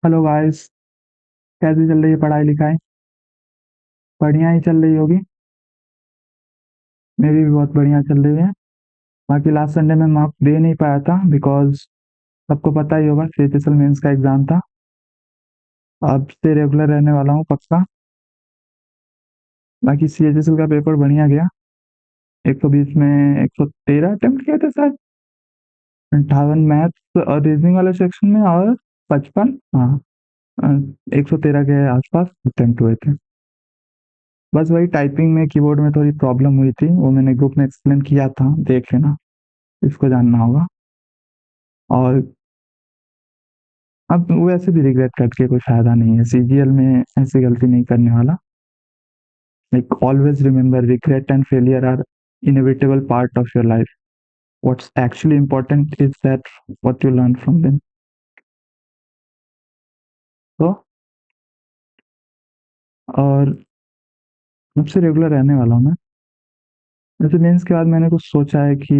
Hello guys. कैसी चल रही है पढ़ाई लिखाई? बढ़िया ही चल रही होगी। मेरी भी बहुत बढ़िया चल रही है। बाकी लास्ट संडे में मार्क्स दे नहीं पाया था बिकॉज सबको पता ही होगा सीएचएसएल मेंस का एग्जाम था। अब से रेगुलर रहने वाला हूँ पक्का। बाकी सीएचएसएल का पेपर बढ़िया गया। 120 में 113 अटेम्प्ट किए थे शायद। 58 मैथ्स और रीजनिंग वाले सेक्शन में और 55, हाँ, 113 के आसपास अटेम्प्ट हुए थे। बस वही टाइपिंग में कीबोर्ड में थोड़ी प्रॉब्लम हुई थी, वो मैंने ग्रुप में एक्सप्लेन किया था, देख लेना, इसको जानना होगा। और अब वैसे भी रिग्रेट करके कोई फायदा नहीं है, सीजीएल में ऐसी गलती नहीं करने वाला। Like always remember, regret and failure are inevitable part of your life. What's actually important is that what you learn from them. तो और अब से रेगुलर रहने वाला हूँ मैं। वैसे मेंस के बाद मैंने कुछ सोचा है कि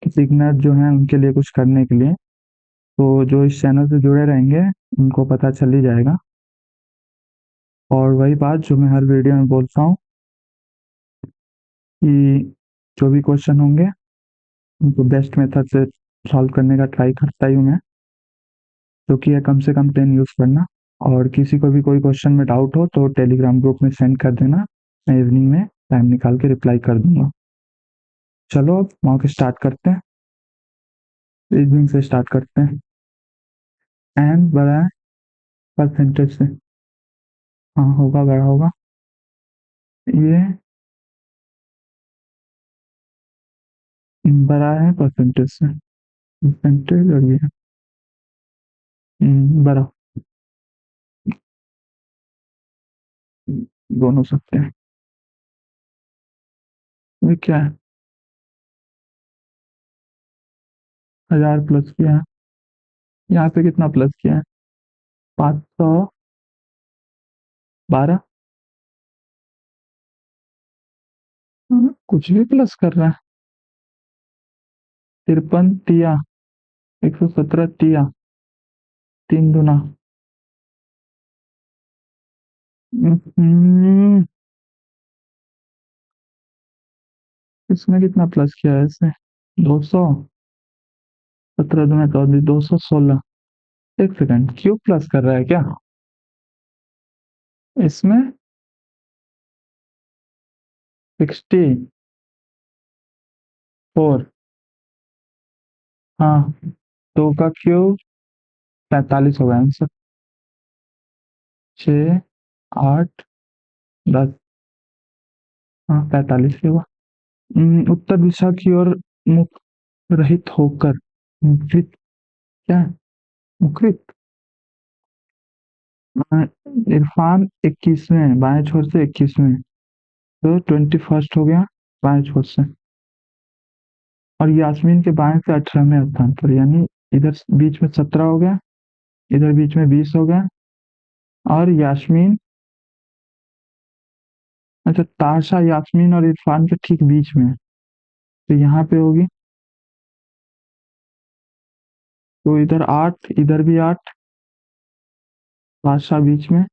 बिगिनर जो है उनके लिए कुछ करने के लिए, तो जो इस चैनल से जुड़े रहेंगे उनको पता चल ही जाएगा। और वही बात जो मैं हर वीडियो में बोलता हूँ कि जो भी क्वेश्चन होंगे उनको बेस्ट मेथड से सॉल्व करने का ट्राई करता ही हूँ मैं, जो कि है कम से कम 10 यूज़ करना। और किसी को भी कोई क्वेश्चन में डाउट हो तो टेलीग्राम ग्रुप में सेंड कर देना, मैं इवनिंग में टाइम निकाल के रिप्लाई कर दूंगा। चलो अब मॉक स्टार्ट करते हैं, इवनिंग से स्टार्ट करते हैं। एन बड़ा है परसेंटेज से, हाँ होगा, बड़ा होगा। ये बड़ा है परसेंटेज से, परसेंटेज, और ये बड़ा, दोनों सकते हैं। ये क्या है? 1000 प्लस किया है, यहाँ पे कितना प्लस किया है? 512। कुछ भी प्लस कर रहा है। 53 तिया, 117 तिया, 3 दूना। इसमें कितना प्लस किया है इसे? 200, 17 दूना 14, 216। एक सेकंड, क्यों प्लस कर रहा है क्या इसमें? 64, हाँ, 2 का क्यूब 45 हो गया आंसर। 6, 8, 10, हाँ 45 ही हुआ। उत्तर दिशा की ओर मुख रहित होकर, मुखरित, क्या है? मुखरित। अ, इरफान 21वें बाएं छोर से 21वें, तो 21st हो गया बाएं छोर से। और यास्मीन के बाएं से 18वें स्थान पर, यानी इधर बीच में 17 हो गया, इधर बीच में 20 हो गया। और यास्मीन, अच्छा, ताशा यास्मीन और इरफान के ठीक बीच में है, तो यहाँ पे होगी। तो इधर 8, इधर भी 8, ताशा बीच में,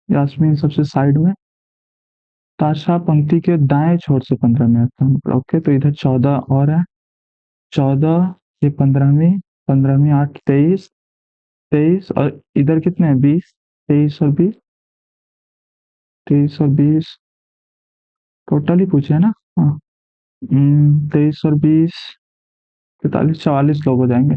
यास्मीन सबसे साइड में। ताशा पंक्ति के दाएं छोर से 15वें स्थान पर, ओके, तो इधर 14 और है। 14, ये 15वीं, 15वीं 8, 23, 23, और इधर कितने हैं? 20, 23 और 20, 23 और 20, टोटल ही पूछे है ना? हाँ। 23 और 20, 43, 44 लोग हो जाएंगे।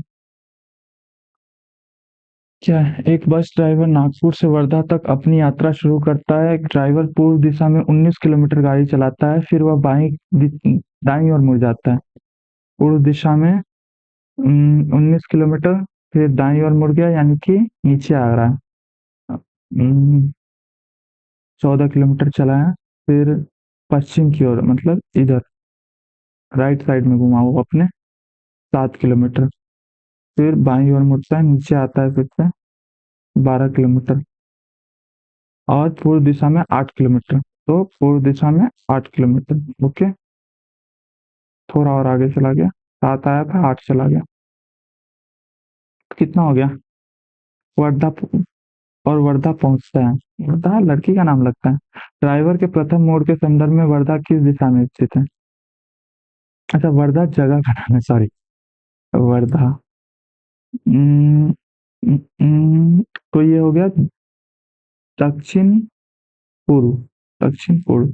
क्या है? एक बस ड्राइवर नागपुर से वर्धा तक अपनी यात्रा शुरू करता है। एक ड्राइवर पूर्व दिशा में 19 किलोमीटर गाड़ी चलाता है, फिर वह दाईं ओर मुड़ जाता है। पूर्व दिशा में 19 किलोमीटर, फिर दाईं ओर मुड़ गया, यानी कि नीचे आ रहा है। 14 किलोमीटर चला है, फिर पश्चिम की ओर, मतलब इधर राइट साइड में घुमा वो अपने, 7 किलोमीटर, फिर बाईं ओर मुड़ता है, नीचे आता है फिर से 12 किलोमीटर, और पूर्व दिशा में 8 किलोमीटर। तो पूर्व दिशा में 8 किलोमीटर, ओके। थोड़ा और आगे चला गया, 7 आया था, 8 चला गया, कितना हो गया? वर्धा और वर्धा पहुंचता है। वर्धा लड़की का नाम लगता है। ड्राइवर के प्रथम मोड़ के संदर्भ में वर्धा किस दिशा में स्थित है? अच्छा, वर्धा जगह का नाम है, सॉरी। वर्धा। उम्म, तो ये हो गया दक्षिण पूर्व। दक्षिण पूर्व।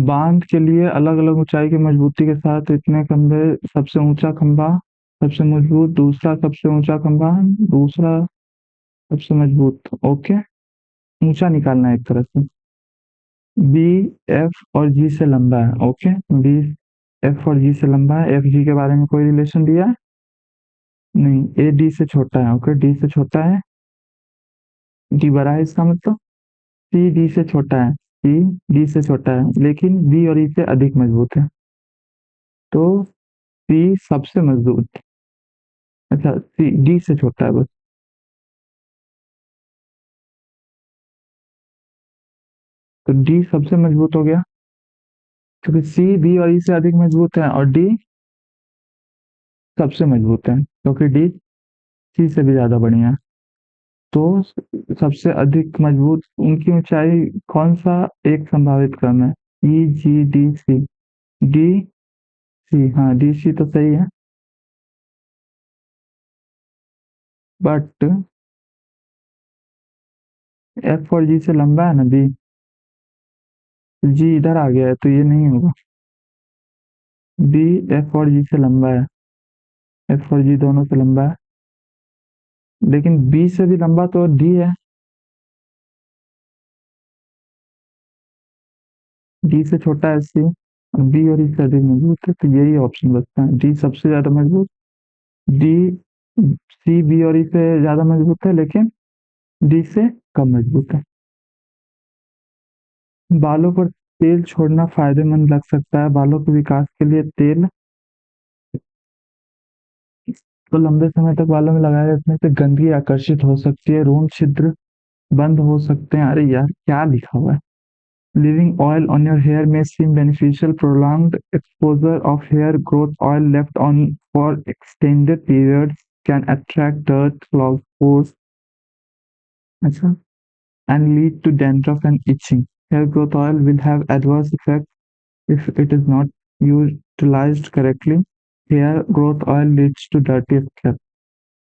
बांध के लिए अलग अलग ऊंचाई की मजबूती के साथ इतने खंभे। सबसे ऊंचा खंभा सबसे मजबूत, दूसरा सबसे ऊंचा खंभा दूसरा सबसे मजबूत। ओके, ऊंचा निकालना है एक तरह से। बी एफ और जी से लंबा है। ओके, बी एफ और जी से लंबा है। एफ जी के बारे में कोई रिलेशन दिया है? नहीं। ए डी से छोटा है। ओके, डी से छोटा है। डी बड़ा है इसका मतलब। सी डी से छोटा है। सी डी से छोटा है लेकिन बी और ई से अधिक मजबूत है। तो सी सबसे मजबूत। अच्छा, सी डी से छोटा है बस। तो डी सबसे मजबूत हो गया क्योंकि सी बी और ई से अधिक मजबूत है और डी सबसे मजबूत है क्योंकि डी सी से भी ज्यादा बढ़िया है। तो सबसे अधिक मजबूत उनकी ऊंचाई कौन सा एक संभावित क्रम है? ई G D C. D C, हाँ डी सी तो सही है। बट एफ और जी से लंबा है ना बी। जी इधर आ गया है तो ये नहीं होगा। बी एफ और जी से लंबा है। एफ और जी दोनों से लंबा है लेकिन बी से भी लंबा तो डी है। डी से छोटा है सी और बी और ई से अधिक मजबूत है तो यही ऑप्शन बचता है, डी सबसे ज्यादा मजबूत। डी सी बी और ई से ज्यादा मजबूत है लेकिन डी से कम मजबूत है। बालों पर तेल छोड़ना फायदेमंद लग सकता है। बालों के विकास के लिए तेल तो लंबे समय तक बालों में लगाए रखने से गंदगी आकर्षित हो सकती है, रोम छिद्र बंद हो सकते हैं। अरे यार क्या लिखा हुआ है? Leaving oil on your hair may seem beneficial. Prolonged exposure of hair growth oil left on for extended periods can attract dirt, clog pores, अच्छा, and lead to dandruff and itching. Hair growth oil will have adverse effects if it is not utilized correctly. Hair growth oil leads to dirty scalp.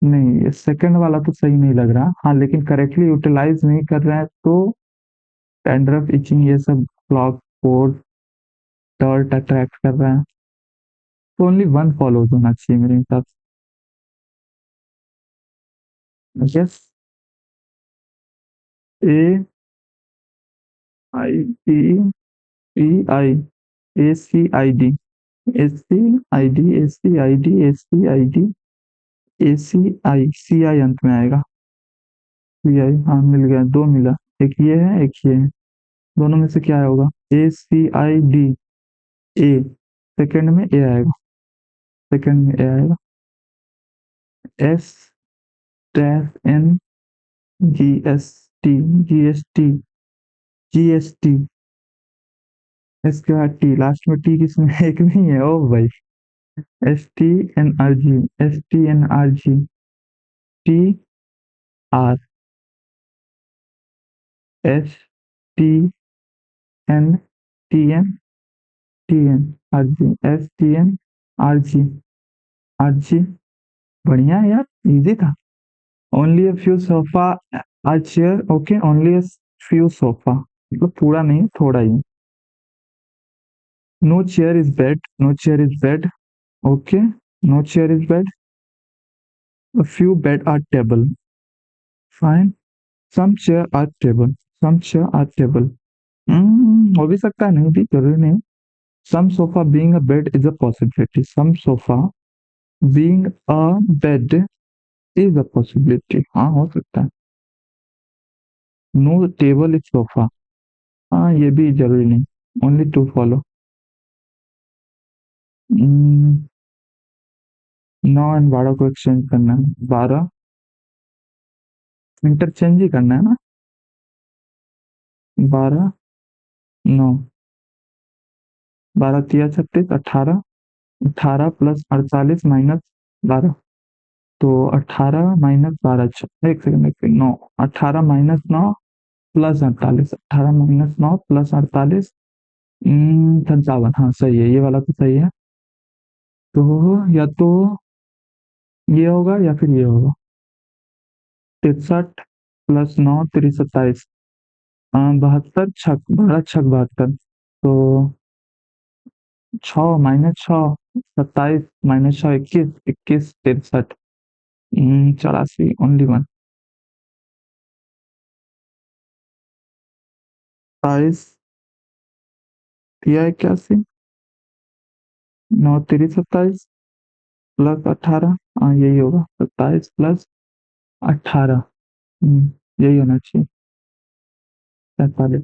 नहीं, ये second वाला तो सही नहीं लग रहा। हाँ लेकिन करेक्टली यूटिलाइज नहीं कर रहा है तो डैंड्रफ, इचिंग, ये सब क्लॉग पोर, डर्ट अट्रैक्ट कर रहा है। तो ओनली वन फॉलोज होना चाहिए मेरे हिसाब से। Yes. A I T E I A C I D A C I D A C I D A C I D A C I अंत में आएगा। सी आई, हाँ मिल गया, दो मिला। एक ये है एक ये है। दोनों में से क्या होगा? ए C I D. A second में ए आएगा। सेकंड में ए आएगा। S dash N G S T G S T G S T. S के बाद टी, लास्ट में टी किसमें एक नहीं है? ओ भाई। S T N R G. S T N R G. T R S T N T N T N R G S T N R G R G. बढ़िया है यार, इजी था। Only a few sofa or chair. Okay, only a few sofa मतलब पूरा नहीं, थोड़ा ही। No chair is bed. No chair is bed. Okay, no chair is bed. A few bed are table. Fine. Some chair are table. Some chair are table. हो भी सकता है, नहीं भी जरूरी नहीं। Some sofa being a bed is a possibility. Some sofa being a bed is a possibility. हाँ हो सकता है। No table is sofa. हाँ ये भी जरूरी नहीं। Only to follow. 9 और 12 को एक्सचेंज करना है। 12 इंटरचेंज ही करना है ना। 12 9, 12 तिया 36, 18। 18 + 48 - 12। तो 18 माइनस 12, एक second, 9, 18 minus 9 plus 48, 18 minus 9 plus 48, 57। हाँ सही है, ये वाला तो सही है। तो या तो ये होगा या फिर ये होगा। 63 प्लस 9 3 27, 72 छक 12 छक 72। तो 6 माइनस 6 27 माइनस 6 21, 21 63, 84 ओनली वन। 27 या 81, 9 3 27 प्लस 18। हाँ यही होगा, 27 प्लस 18। यही होना चाहिए, 45।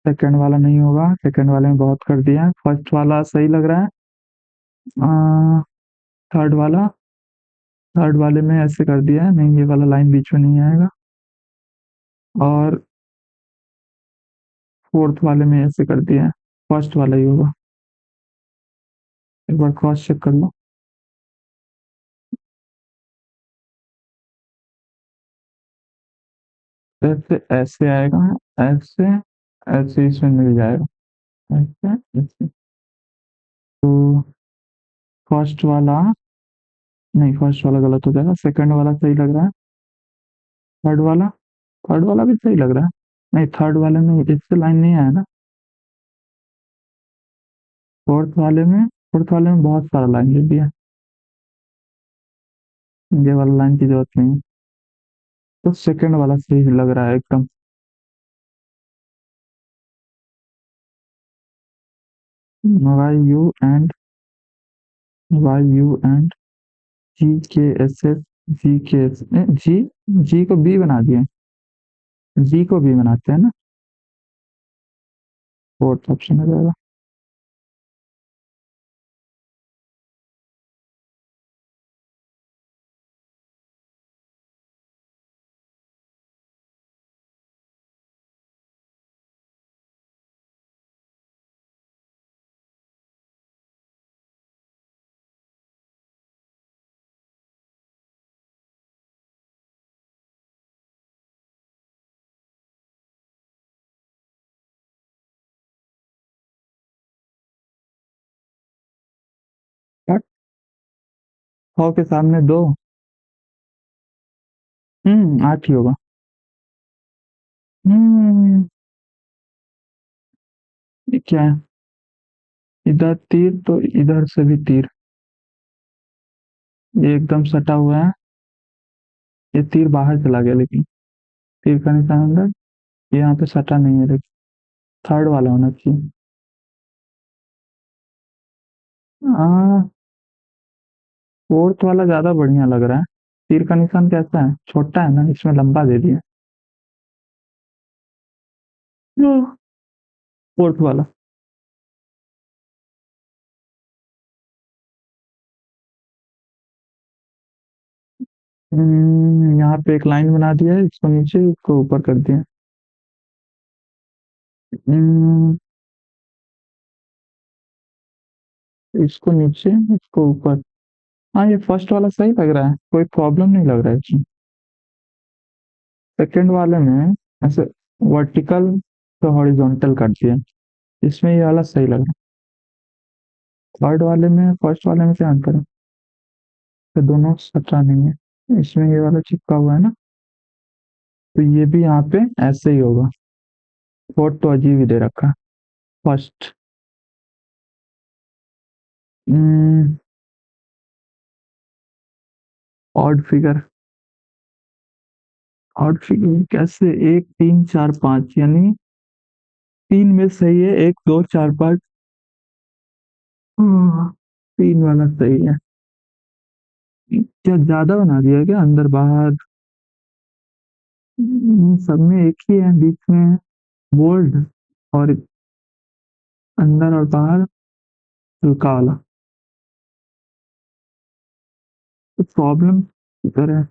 सेकंड वाला नहीं होगा, सेकंड वाले में बहुत कर दिया है। फर्स्ट वाला सही लग रहा है। थर्ड वाला, थर्ड वाले में ऐसे कर दिया है, नहीं ये वाला लाइन बीच में नहीं आएगा। और फोर्थ वाले में ऐसे कर दिया है, फर्स्ट वाला ही होगा। एक बार क्रॉस चेक कर लो। ऐसे ऐसे आएगा, ऐसे ऐसे इसमें मिल जाएगा, ऐसे ऐसे। तो फर्स्ट वाला, नहीं फर्स्ट वाला गलत हो जाएगा, सेकंड वाला सही लग रहा है। थर्ड वाला, थर्ड वाला भी सही लग रहा है। नहीं थर्ड वाले में इससे लाइन नहीं आया ना। फोर्थ वाले में बहुत सारा लाइन दे दिया, ये वाला लाइन की जरूरत नहीं है। तो सेकंड वाला सही लग रहा है एकदम। YU एंड GKSS, जी, जी को बी बना दिए, जी को बी बनाते हैं ना। फोर्थ ऑप्शन हो जाएगा। बट 100 के सामने दो। 8 ही होगा। हम्म ये क्या है, इधर तीर तो इधर से भी तीर, ये एकदम सटा हुआ है। ये तीर बाहर चला गया, लेकिन तीर का निशान अंदर, ये यहाँ पे सटा नहीं है, लेकिन थर्ड वाला होना चाहिए। फोर्थ वाला ज्यादा बढ़िया लग रहा है। तीर का निशान कैसा है, छोटा है ना, इसमें लंबा दे दिया। फोर्थ वाला। यहाँ पे एक लाइन बना दिया है, इसको नीचे इसको ऊपर कर दिया। हम्म, इसको नीचे इसको ऊपर। हाँ ये फर्स्ट वाला सही लग रहा है, कोई प्रॉब्लम नहीं लग रहा है इसमें। सेकंड वाले में ऐसे वर्टिकल तो हॉरिजॉन्टल कर दिया, इसमें ये वाला सही लग रहा है। थर्ड वाले में फर्स्ट वाले में क्या अंतर है, तो दोनों सटा नहीं है, इसमें ये वाला चिपका हुआ है ना। तो ये भी यहाँ पे ऐसे ही होगा। फोर्थ तो अजीब ही दे रखा है। First, odd figure, odd figure कैसे, 1 3 4 5, यानी 3 में सही है, 1 2 4 5। 3 वाला सही है। क्या ज्यादा बना दिया क्या अंदर बाहर। सब में एक ही है, बीच में बोल्ड, और अंदर और बाहर हल्का वाला। तो प्रॉब्लम इधर है।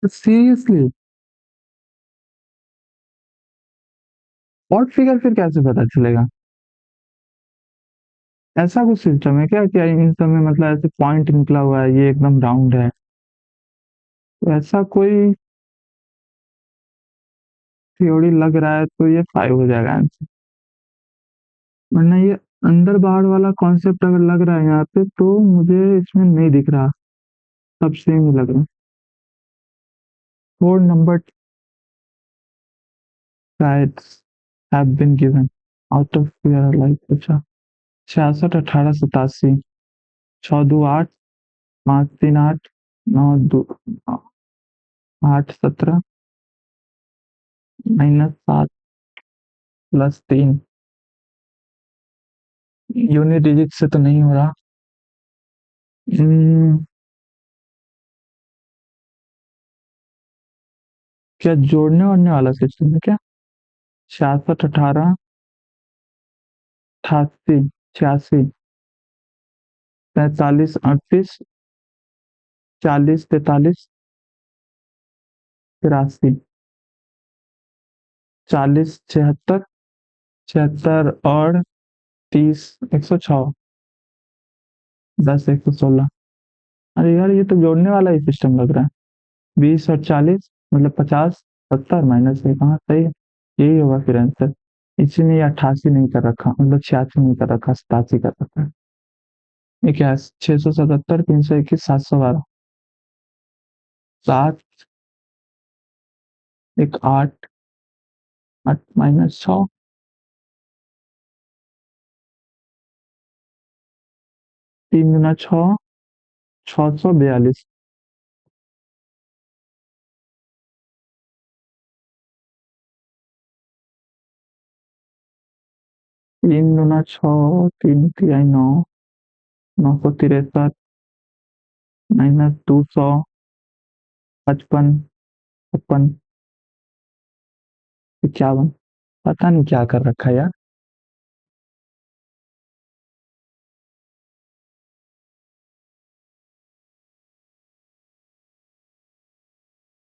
सीरियसली, ऑड फिगर फिर कैसे पता चलेगा। ऐसा कुछ सिस्टम है क्या कि इन सब में मतलब ऐसे पॉइंट निकला हुआ है, ये एकदम राउंड है, तो ऐसा कोई थ्योरी लग रहा है, तो ये 5 हो जाएगा आंसर। वरना ये अंदर बाहर वाला कॉन्सेप्ट अगर लग रहा है यहाँ पे, तो मुझे इसमें नहीं दिख रहा, सब सेम ही लग रहा है। 4 number sides have been given out of your life। अच्छा, 66, 18, 87, 6 2 8, 5 3 8, 9 2 8 17, -7 +3। यूनिट डिजिट से तो नहीं हो रहा। क्या जोड़ने वोड़ने वाला सिस्टम है क्या? 66, 18, 88, 86, 43, 38, 40, 43, 83, 40, 76, 76 और 30, 106, 10, 116। अरे यार, ये तो जोड़ने वाला ही सिस्टम लग रहा है। 20 और 40 मतलब 50, 70 -1। हाँ, सही है, यही होगा फिर आंसर। इसी में 88 नहीं कर रखा, मतलब 86 नहीं कर रखा, 87 कर रखा है। ये क्या है? 677, 321, 712, 7, एक 8, 8 -6, 3 गुना 6, 642। 3 गुना 6, 3 तिहाई 9, 963, -200, 55, 56, 51। पता नहीं क्या कर रखा है यार।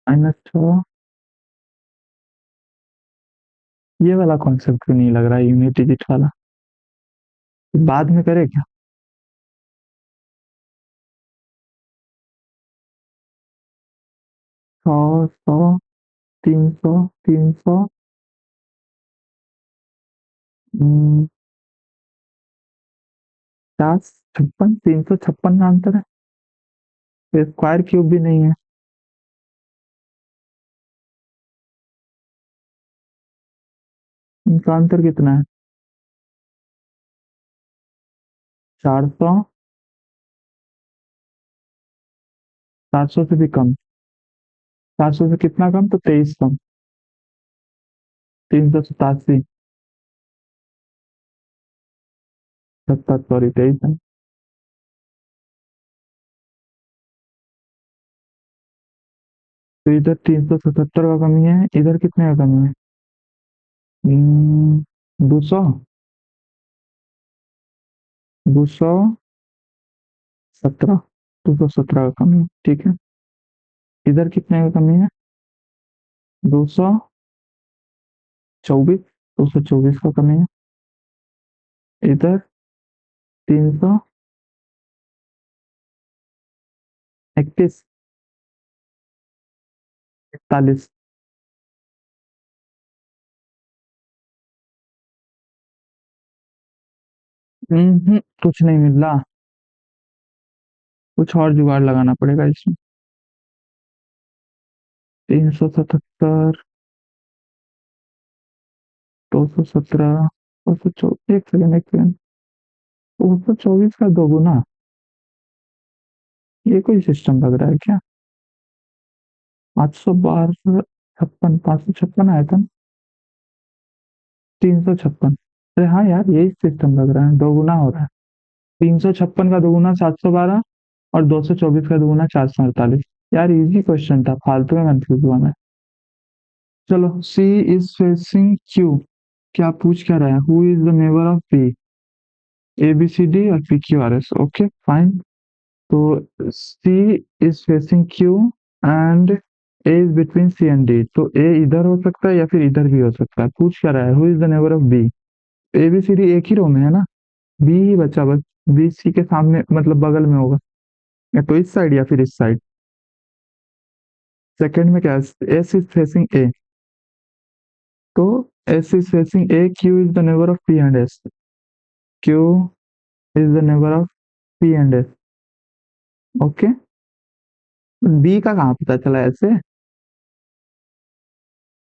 -6, ये वाला कॉन्सेप्ट क्यों नहीं लग रहा है, यूनिट डिजिट वाला? बाद में करे क्या? 100, 100, 300, 300, 50, 56, 356 का आंसर है। तो स्क्वायर क्यूब भी नहीं है। इनका आंसर कितना है? 400, 700 से भी कम। 700 से कितना कम? तो 23 कम। 387, 70, सॉरी 23 है। तो इधर 377 का कमी है, इधर कितने का कमी है? 200, 217, 217 का कमी है, ठीक है। इधर कितने का कमी है? 224, 224 का कमी है। इधर 331, 41। कुछ नहीं मिल रहा, कुछ और जुगाड़ लगाना पड़ेगा इसमें। 377, 217, 224, एक सेकंड, एक सेकंड। 224 का दोगुना, ये कोई सिस्टम लग रहा है क्या? 812, 56, 556 आया था ना? 356। अरे हाँ यार, यही सिस्टम लग रहा है, दोगुना हो रहा है। 356 का दोगुना 712, और 224 का दोगुना 448। यार इजी क्वेश्चन था, फालतू में कंफ्यूज हुआ मैं। चलो, सी इज फेसिंग क्यू, क्या पूछ क्या रहा है? Who is the neighbour of P? A B C D और P Q R S, okay fine. तो C is facing Q and A is between C and D, तो ए इधर हो सकता है या फिर इधर भी हो सकता है। पूछ क्या रहा है? Who is the neighbour of B? A B C D एक ही रो में है ना, बी ही बचा बस। बी सी के सामने मतलब बगल में होगा, या तो इस साइड या फिर इस साइड। सेकंड में क्या है, एस इज फेसिंग ए, तो S is facing A, Q is the neighbour of P and S, Q is the neighbour of P and S. Okay, B का कहाँ पता चला ऐसे,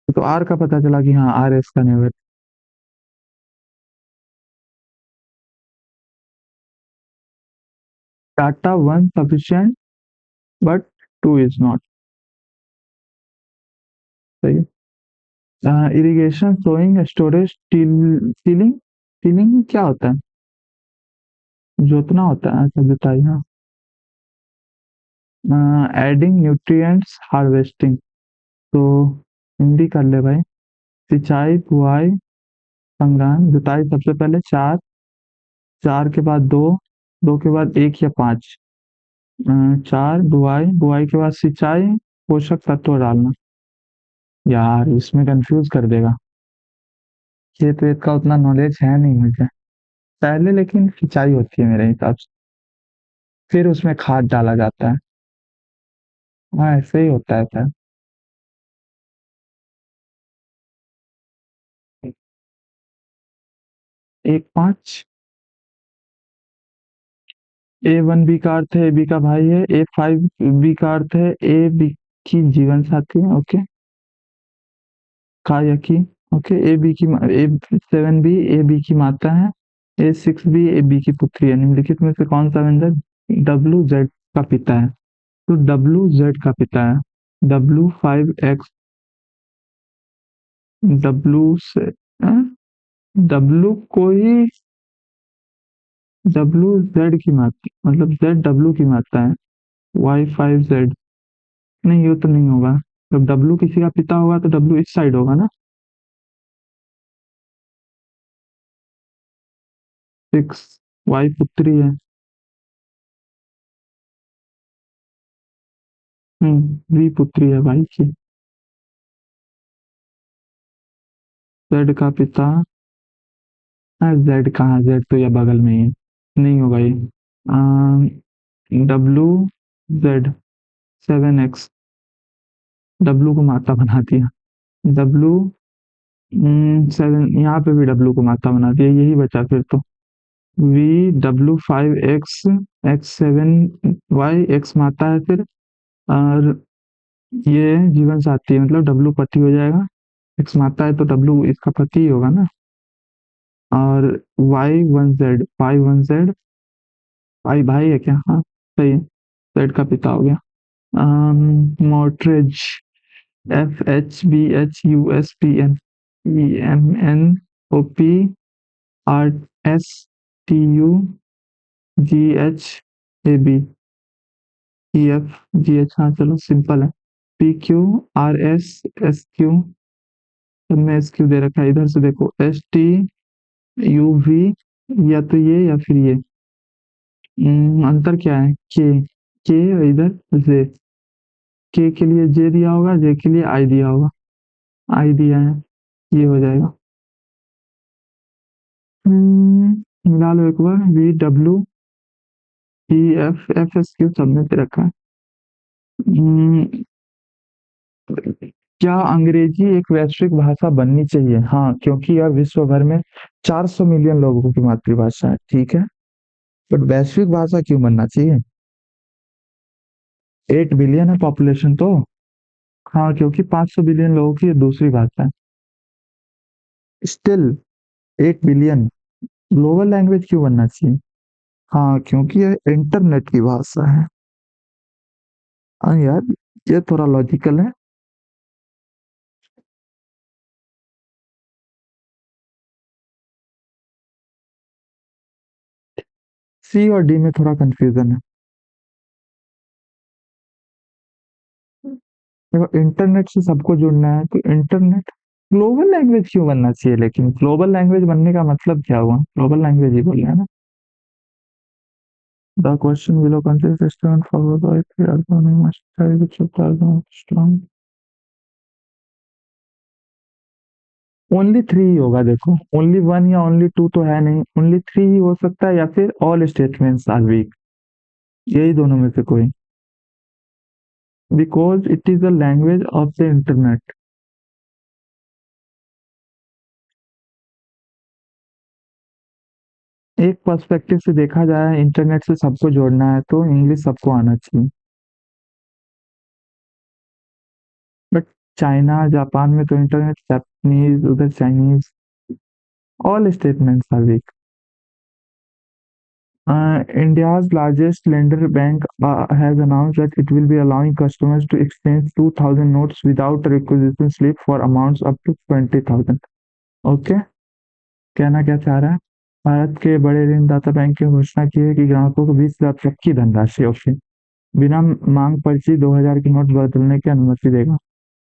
तो आर का पता चला कि हाँ आर एस का नेबर। Data one sufficient but two is not. सही। Irrigation sowing storage tilling, tilling क्या होता है, जोतना होता है, अच्छा जुताई, हाँ। एडिंग न्यूट्रिएंट्स हार्वेस्टिंग, तो हिंदी कर ले भाई। सिंचाई, बुआई, संग्रहण, जुताई सबसे पहले चार, चार के बाद दो, दो के बाद एक या पाँच। चार बुआई, बुआई के बाद सिंचाई, पोषक तत्व डालना। यार इसमें कंफ्यूज कर देगा, खेत वेत का उतना नॉलेज है नहीं मुझे। पहले लेकिन सिंचाई होती है मेरे हिसाब से, फिर उसमें खाद डाला जाता है। हाँ ऐसे ही होता है सर। एक पाँच। ए वन बी का अर्थ है ए बी का भाई है, ए फाइव बी का अर्थ है ए बी की जीवन साथी है। ओके, का या की। ओके, ए बी की ए सेवन बी ए बी की माता है, ए सिक्स बी ए बी की पुत्री है। निम्नलिखित में से कौन सा व्यंजक डब्लू जेड का पिता है, तो डब्लू जेड का पिता है। डब्लू फाइव एक्स, डब्लू से डब्लू को ही, डब्लू जेड की माता मतलब जेड डब्लू की माता है। वाई फाइव जेड, नहीं ये तो नहीं होगा। जब डब्लू किसी का पिता होगा तो डब्लू इस साइड होगा ना। सिक्स, वाई पुत्री है। वी पुत्री है भाई की। जेड का पिता, जेड कहाँ, जेड तो या बगल में ही है, नहीं होगा ये। W Z seven x, W को माता बना दिया। डब्लू सेवन, यहाँ पे भी डब्लू को माता बना दिया, यही बचा फिर तो। V W five X, X seven, Y X माता है फिर, और ये जीवन साथी है, मतलब डब्लू पति हो जाएगा। एक्स माता है तो डब्लू इसका पति ही होगा ना। और Y one Z, Y one Z, Y भाई है क्या, हाँ सही है, जेड का पिता हो गया। Mortgage, F H B H U S P N, E M N O P R S T U G H A B E F G H, हाँ चलो सिंपल है। P Q R S S Q, में S Q दे रखा है, इधर से देखो एस टी यू वी, या तो ये या फिर ये। अंतर क्या है, के इधर जे, के के लिए जे दिया होगा, जे के लिए आई दिया होगा, आई दिया है, ये हो जाएगा। मिला लो एक बार, V W E F F S Q सब में दे रखा है। हम्म, क्या अंग्रेजी एक वैश्विक भाषा बननी चाहिए, हाँ क्योंकि यह विश्व भर में 400 मिलियन लोगों की मातृभाषा है, ठीक है। बट वैश्विक भाषा क्यों बनना चाहिए, 8 बिलियन है पॉपुलेशन तो। हाँ क्योंकि 500 बिलियन लोगों की ये दूसरी भाषा है। स्टिल 8 बिलियन, ग्लोबल लैंग्वेज क्यों बनना चाहिए, हाँ क्योंकि ये इंटरनेट की भाषा है। हाँ यार, ये थोड़ा लॉजिकल है। सी और डी में थोड़ा कंफ्यूजन है। देखो इंटरनेट से सबको जुड़ना है तो इंटरनेट, ग्लोबल लैंग्वेज क्यों बनना चाहिए, लेकिन ग्लोबल लैंग्वेज बनने का मतलब क्या हुआ, ग्लोबल लैंग्वेज ही बोलिए ना। The question below consist student forward by three argument must carry the truth argument strong। Only three ही होगा, देखो ओनली वन या ओनली टू तो है नहीं, ओनली थ्री ही हो सकता है, या फिर ऑल स्टेटमेंट्स आर वीक, यही दोनों में से कोई। Because it is the language of the internet. एक पर्सपेक्टिव से देखा जाए, इंटरनेट से सबको जोड़ना है तो इंग्लिश सबको आना चाहिए। बट चाइना जापान में तो इंटरनेट जापानीज, उधर Chinese, all statements are weak. India's largest lender bank has announced that it will be allowing customers to exchange 2,000 notes without a requisition slip for amounts up to 20,000। Okay, कहना क्या चाह रहा है? भारत के बड़े ऋणदाता bank ने घोषणा की है कि ग्राहकों को 20,000 तक की धनराशि, ओके, बिना मांग पर्ची 2,000 के नोट बदलने की अनुमति देगा।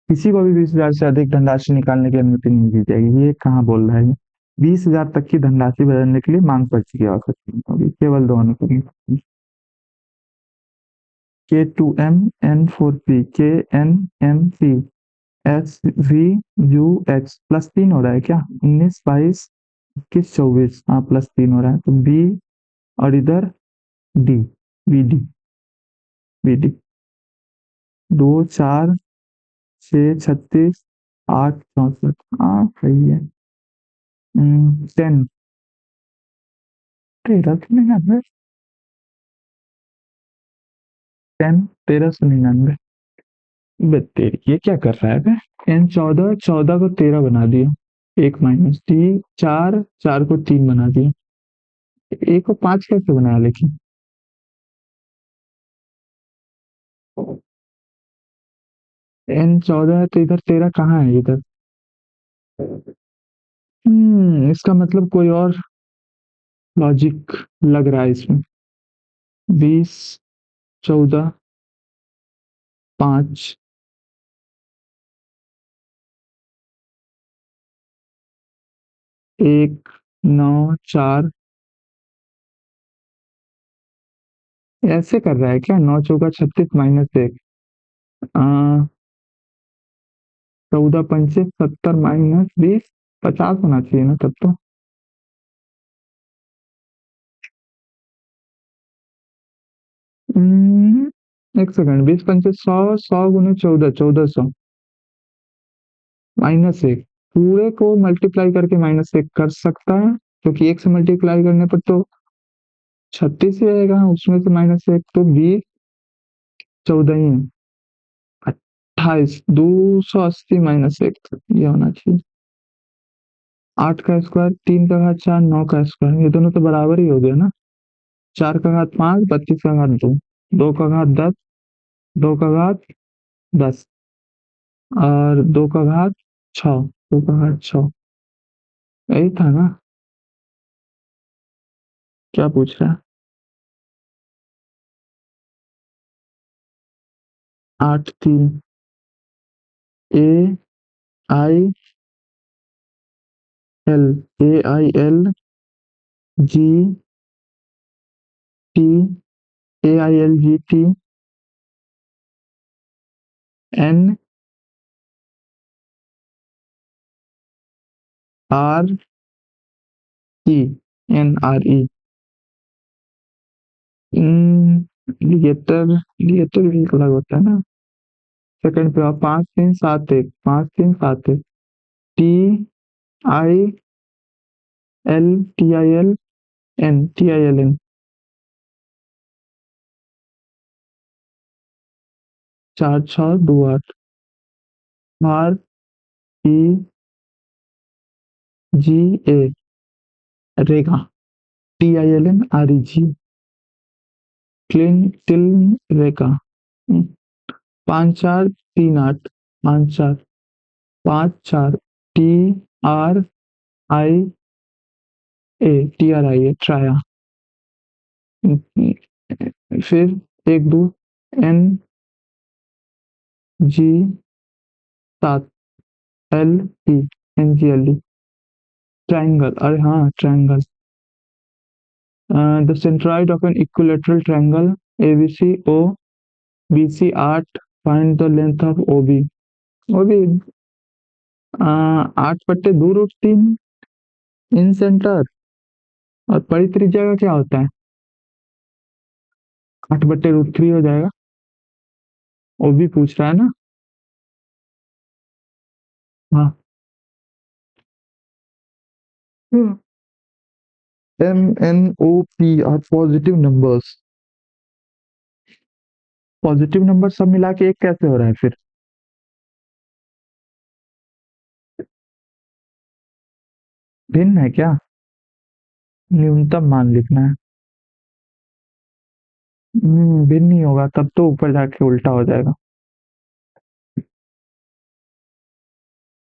किसी को भी 20,000 से अधिक धनराशि निकालने की अनुमति नहीं दी जाएगी। ये कहाँ बोल रहा है ये? 20,000 तक की धनराशि बदलने के लिए मांग पर्ची की आवश्यकता नहीं होगी, केवल दो अनुमति। K2M N4P KNMP SVUH plus तीन हो रहा है क्या? 19, 22, 21, 24, हाँ प्लस तीन हो रहा है, तो बी और इधर डी, बी डी, 2, 4, 6, 36, 8, 64, हाँ सही है। 10, 1399, 1399। तेरी ये क्या कर रहा है बे? N14, 14 को 13 बना दिया, एक माइनस डी, 4, 4 को 3 बना दिया, एक को 5 कैसे बनाया लेकिन? N14 है तो इधर 13 कहाँ है इधर? इसका मतलब कोई और लॉजिक लग रहा है इसमें। 20, 14, 5, 1, 9, 4, ऐसे कर रहा है क्या? 9 चौका 36 माइनस 1, 14 पंचे 70 माइनस 20, 50 होना चाहिए ना तब तो। एक सेकंड, 20 पंचे 100, 100 गुने 14, 1400 -1, पूरे को मल्टीप्लाई करके -1 कर सकता है, क्योंकि एक से मल्टीप्लाई करने पर तो 36 ही आएगा, उसमें से -1 तो 20, 14 ही है, 28, 280 -1, ये होना चाहिए। 8 का स्क्वायर, 3 का घात 4, 9 का स्क्वायर, ये दोनों तो बराबर ही हो गया ना। 4 का घात 5, 32 का घात 2, 2 का घात 10, 2 का घात 10, और 2 का घात 6, 2 का घात 6, यही था ना? क्या पूछ रहा है? 8, 3, AIL, NRE। लिएटर, लिएटर भी अलग होता है ना। सेकंड पे आप 5, 3, 7, 1, 5, 3, 7, 1, TIL, TILN, 4, 6, 2, 8, REGA, रेगा, TILNREG, क्लीन टिल रेगा। 5, 4, 3, 8, 5, 4, 5, 4, TRIA, ट्राया। फिर 1, 2, NG7, LE, ट्राइंगल, अरे हाँ triangle. The centroid of an equilateral triangle ABC OBC 8, find the length of OB। OB 8/2√3 in centre. और परित्रिज्या का क्या होता है? 8/√3 हो जाएगा। वो भी पूछ रहा है ना। हाँ। MNOP और पॉजिटिव नंबर्स। पॉजिटिव नंबर सब मिला के एक कैसे हो रहा है फिर? भिन्न है क्या? न्यूनतम मान लिखना है। भिन्न नहीं होगा, तब तो ऊपर जाके उल्टा हो जाएगा।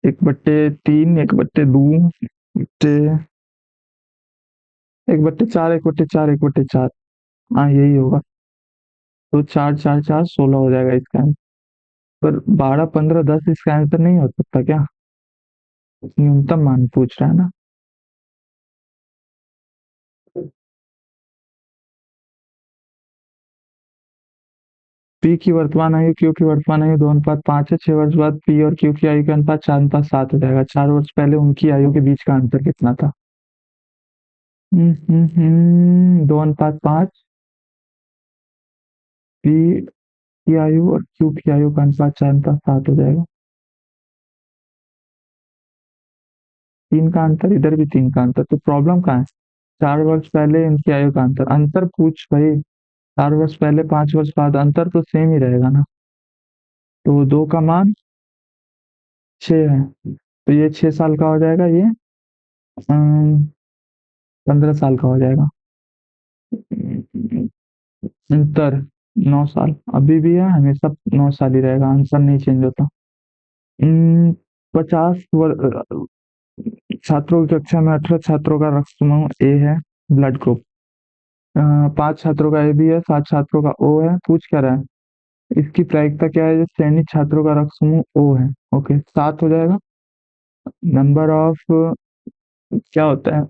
1/3, 1/2, बट्टे 1/4, 1/4, 1/4। हाँ यही होगा। तो 4, 4, 4, 16 हो जाएगा इसका आंसर। पर 12, 15, 10 इसका आंसर नहीं हो सकता क्या? न्यूनतम मान पूछ रहा है ना। पी की वर्तमान आयु क्यू की वर्तमान आयु 2:5 है। 6 वर्ष बाद पी और क्यू की आयु का अनुपात 4:7 हो जाएगा। 4 वर्ष पहले उनकी आयु के बीच का अंतर कितना था? 2:5। पी की आयु और क्यू की आयु का अनुपात 4:7 हो जाएगा। 3 का अंतर, इधर भी 3 का अंतर, तो प्रॉब्लम कहाँ है? 4 वर्ष पहले इनकी आयु का अंतर, अंतर पूछ भाई। 4 वर्ष पहले, 5 वर्ष बाद, अंतर तो सेम ही रहेगा ना। तो 2 का मान 6 है, तो ये 6 साल का हो जाएगा, ये 15 साल का हो जाएगा। अंतर 9 साल अभी भी है, हमेशा 9 साल ही रहेगा, आंसर नहीं चेंज होता। 50 छात्रों की कक्षा में 18 छात्रों का रक्त समूह ए है, ब्लड ग्रुप। 5 छात्रों का ए बी है, 7 छात्रों का ओ है। पूछ क्या रहा है? इसकी प्रायिकता क्या है? जो चयनित छात्रों का रक्त समूह ओ है। ओके, 7 हो जाएगा। नंबर ऑफ क्या होता है?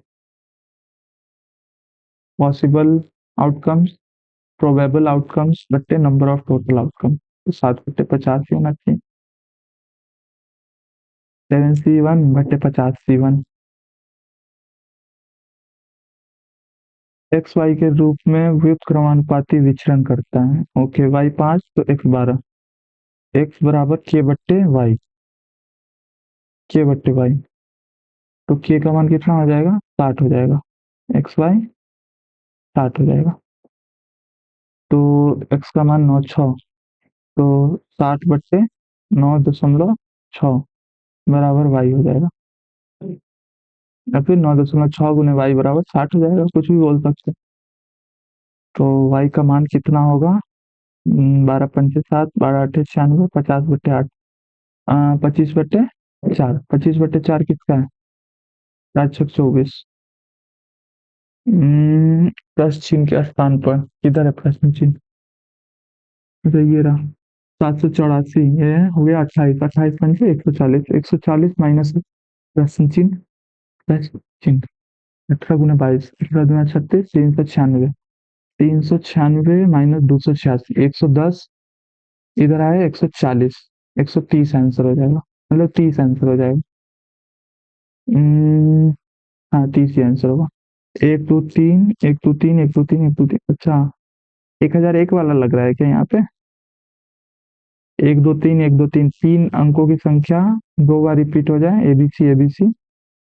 पॉसिबल आउटकम्स, प्रोबेबल आउटकम्स बट्टे नंबर ऑफ टोटल आउटकम, तो 7/50 ही होना चाहिए। 7C1/50C1। एक्स वाई के रूप में व्युत्क्रमानुपाती विचरण करता है। ओके, वाई 5 तो एक्स 12। एक्स बराबर k/y, k/y। तो k का मान कितना हो जाएगा? 60 हो जाएगा। एक्स वाई 60 हो जाएगा। तो एक्स का मान 9, 6, तो 60/9.6 बराबर वाई हो जाएगा। या फिर 9.6 गुने वाई बराबर 60 हो जाएगा, कुछ भी बोल सकते हैं। तो वाई का मान कितना होगा? 12×5 = 7, 12×8 = 96, 50/8। 25/4। 25/4 किसका है? 4×6 = 24। प्रश्न चिन्ह के स्थान पर किधर है प्रश्न चिन्ह? तो ये रहा। 784, ये हो गया 28, 28×5 = 140, 140 माइनस प्रश्न चिन्ह, प्रश्न चिन्ह। 18×22, 18×36, 396। 396 माइनस 286, 110। इधर आया 140, 130 आंसर हो जाएगा, मतलब 30 आंसर हो जाएगा। हम्म, हाँ 30 ही आंसर होगा। 1, 2, 3, 1, 2, 3, 1, 2, 3, 1, 2, 3। अच्छा, 1001 वाला लग रहा है क्या यहाँ पे? 1, 2, 3, 1, 2, 3, 3 अंकों की संख्या 2 बार रिपीट हो जाए, एबीसी एबीसी,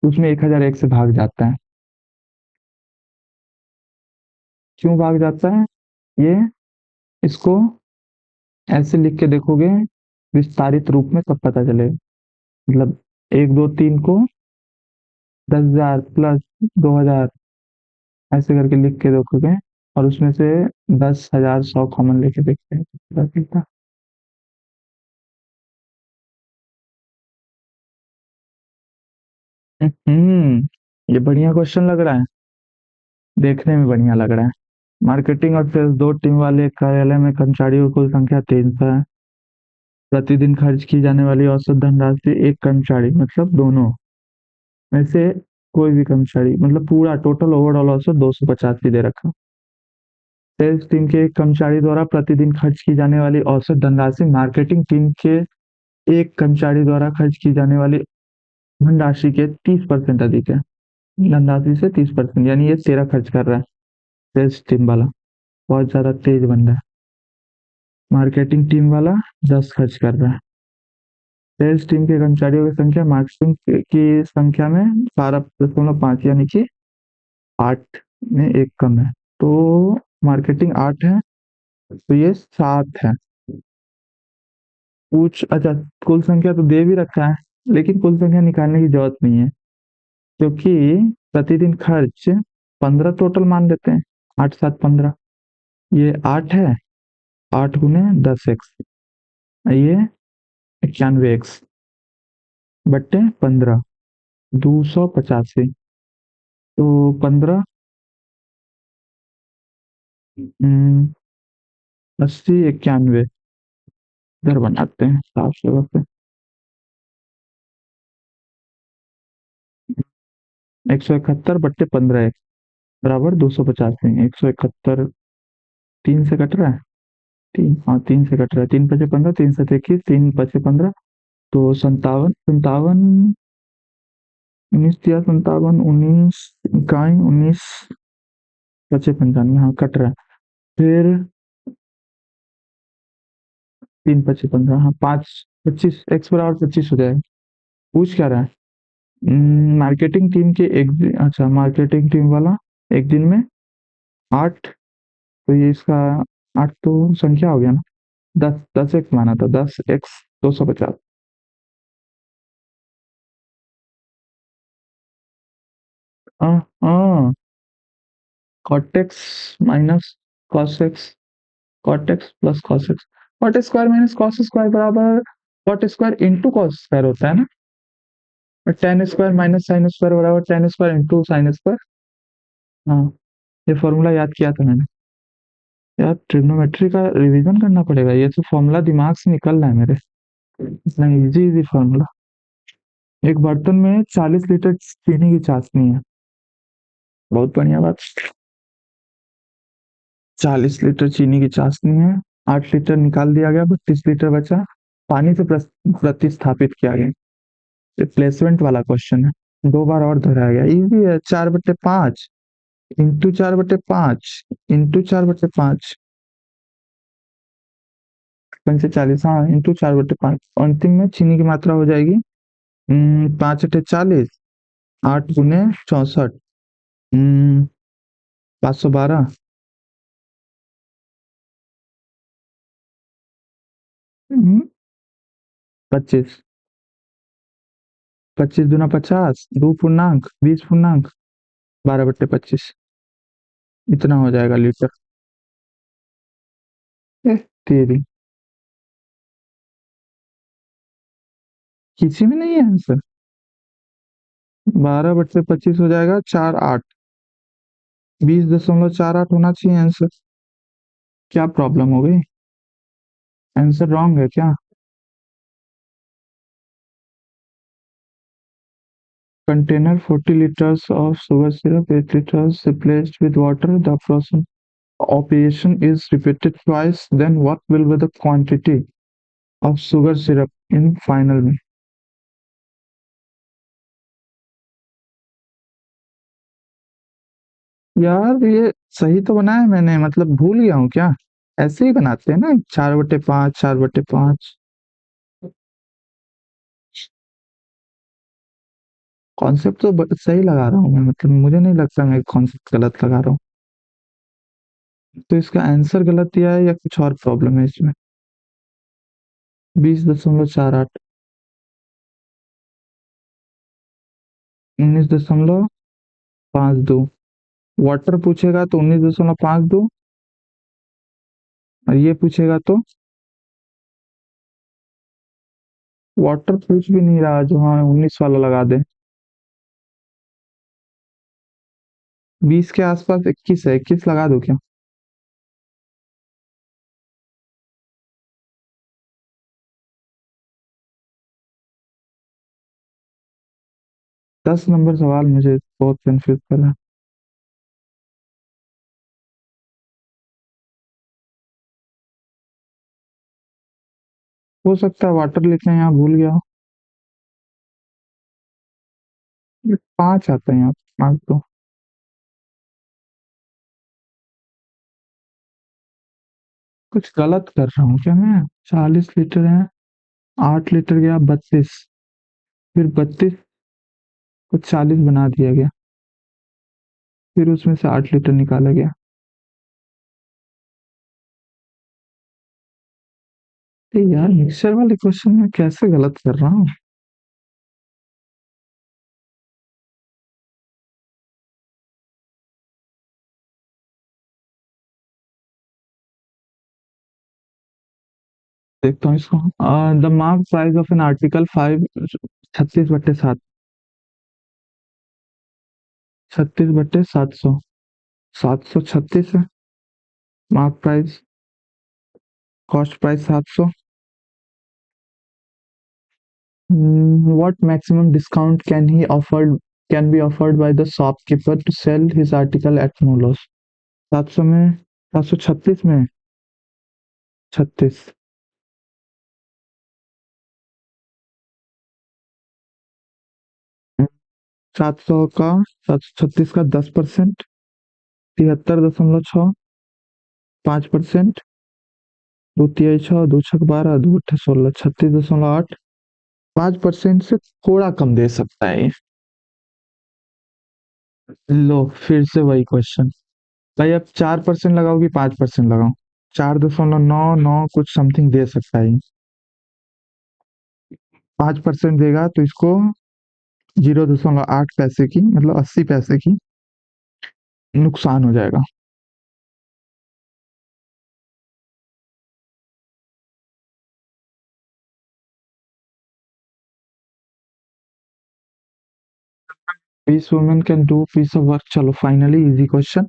उसमें 1001 से भाग जाता है। क्यों भाग जाता है? ये इसको ऐसे लिख के देखोगे विस्तारित रूप में, तब पता चलेगा। मतलब 1, 2, 3 को 10,000 प्लस 2,000 ऐसे करके लिख के देखोगे, और उसमें से 10,000 100 कॉमन लेके देखते हैं तो पता चलता। ये बढ़िया क्वेश्चन लग रहा है, देखने में बढ़िया लग रहा है। मार्केटिंग और सेल्स दो टीम वाले एक कार्यालय में कर्मचारियों की कुल संख्या 300 है। प्रतिदिन खर्च की जाने वाली औसत धनराशि एक कर्मचारी, मतलब दोनों में से कोई भी कर्मचारी, मतलब पूरा टोटल ओवरऑल औसत 285 दे रखा। सेल्स टीम के एक कर्मचारी द्वारा प्रतिदिन खर्च की जाने वाली औसत धनराशि मार्केटिंग टीम के एक कर्मचारी द्वारा खर्च की जाने वाली धनराशि के 30% अधिक है, धनराशि से 30%, यानी ये 13 खर्च कर रहा है। सेल्स टीम वाला बहुत ज्यादा तेज बंदा है। मार्केटिंग टीम वाला 10 खर्च कर रहा है। सेल्स टीम के कर्मचारियों की संख्या मार्केटिंग की संख्या में 12.5, यानी कि 8 में एक कम है। तो मार्केटिंग 8 है, तो ये 7 है। पूछ अच्छा, कुल संख्या तो दे भी रखा है, लेकिन कुल संख्या निकालने की जरूरत नहीं है, क्योंकि प्रतिदिन खर्च 15 टोटल मान लेते हैं। 8 7 15, ये 8 है, 8 गुने 10 एक्स, ये 91 एक्स बट्टे 15, 285। तो 15, 80 91, इधर बनाते हैं साफ जगह पे। 171 बट्टे 15 एक्स बराबर 285। 171 तीन से कट रहा है, तीन, हाँ 3 से कट रहा है। 3 5 15, 3 7 21, 3 5 15, तो 57 57, 19 57, 19 इकाई, 19 5 95, हाँ कट रहा है। फिर 3 5 15, हाँ 5 25, एक्स बराबर 25 हो जाएगा। पूछ क्या रहा है? मार्केटिंग टीम के एक दिन, अच्छा मार्केटिंग टीम वाला एक दिन में 8, तो ये इसका 8 तो संख्या हो गया ना। 10 एक्स माना था, 10 x 250। Cot x minus cos x, cot x plus cos x, cot square minus cos square बराबर cot square into cos square होता है ना। और tan square minus sine square बराबर tan square into sine square. हाँ, ये फॉर्मूला याद किया था मैंने। यार ट्रिग्नोमेट्री का रिवीजन करना पड़ेगा, ये तो फॉर्मूला दिमाग से निकल रहा है मेरे, इतना इजी इजी फॉर्मूला। एक बर्तन में 40 लीटर चीनी की चाशनी है, बहुत बढ़िया बात। 40 लीटर चीनी की चाशनी है, 8 लीटर निकाल दिया गया, 32 लीटर बचा, पानी से प्रतिस्थापित किया गया। रिप्लेसमेंट वाला क्वेश्चन है, 2 बार और दोहराया गया, इजी है। 4/5 इंटू 4/5 इंटू 4/5, 45, हाँ इंटू 4/5, अंतिम में चीनी की मात्रा हो जाएगी 5/40, 8 गुने 64, 512, 25, 25 दूना 50, 2 पूर्णांक 20 पूर्णांक, 12/25, इतना हो जाएगा लीटर। ए, तेरी, किसी में नहीं है आंसर। 12/25 हो जाएगा 48, 20.48 होना चाहिए आंसर। क्या प्रॉब्लम हो गई? आंसर रॉन्ग है क्या? Container 40 liters of sugar syrup, 8 liters replaced with water. The process operation is repeated twice. Then what will be the quantity of sugar syrup in final में? यार ये सही तो बनाया मैंने, मतलब भूल गया हूँ क्या? ऐसे ही बनाते हैं ना, 4/5, 4/5। कॉन्सेप्ट तो सही लगा रहा हूँ मैं, मतलब मुझे नहीं लगता मैं कॉन्सेप्ट गलत लगा रहा हूँ। तो इसका आंसर गलत दिया है या कुछ और प्रॉब्लम है इसमें? 20.48, 19.52। वाटर पूछेगा तो 19.52, और ये पूछेगा तो वाटर पूछ भी नहीं रहा, जो हाँ 19 वाला लगा दे। 20 के आसपास 21 है, 21 लगा दो क्या? 10 नंबर सवाल मुझे बहुत कंफ्यूज कर रहा है। हो सकता है वाटर लिखे हैं यहाँ, भूल गया हो। ये 5 आते हैं यहाँ पे, 5 तो। कुछ गलत कर रहा हूँ क्या मैं? 40 लीटर है, 8 लीटर गया 32, फिर 32 को 40 बना दिया गया, फिर उसमें से 8 लीटर निकाला गया। ये यार मिक्सचर वाले क्वेश्चन में कैसे गलत कर रहा हूँ? देखता हूँ इसको। The mark price of an article 5, 36/7, 36/700, 736 है mark price, cost price 700। What maximum discount can be offered by the shopkeeper to sell his article at no loss? 700 में, 736 में, 36, 700 का, 736 का 10%, 73.6, 5%, दो तिहाई 6, दो छक 12, दो अट्ठे 16, 36.8, 5% से थोड़ा कम दे सकता है ये। लो फिर से वही क्वेश्चन। भाई अब 4% लगाओ कि 5% लगाओ? 4.99 कुछ समथिंग दे सकता है। 5% देगा तो इसको 0.8 पैसे की, मतलब 80 पैसे की नुकसान हो जाएगा। Piece women can do piece of work. चलो फाइनली इजी क्वेश्चन।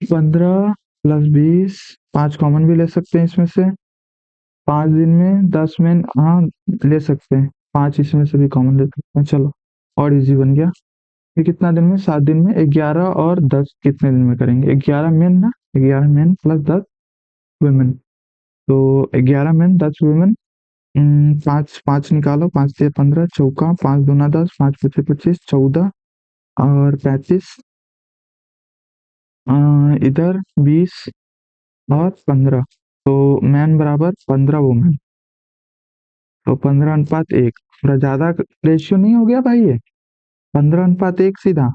15 + 20, 5 कॉमन भी ले सकते हैं इसमें से। 5 दिन में 10 में, हाँ ले सकते हैं, 5 इसमें से भी कॉमन ले सकते हैं। चलो और इजी बन गया। ये कितना दिन में? 7 दिन में। 11 और 10 कितने दिन में करेंगे? 11 मेन ना, 11 मेन प्लस 10 वुमेन, तो 11 मेन 10 वुमेन। 5 5 निकालो, 5 से 15, चौका 5 दूना 10, 5 पचे 25, 14 और 35, इधर 20 और 15, तो मैन बराबर 15 वुमेन, तो 15:1। थोड़ा ज्यादा रेशियो नहीं हो गया भाई ये? 15:1 सीधा,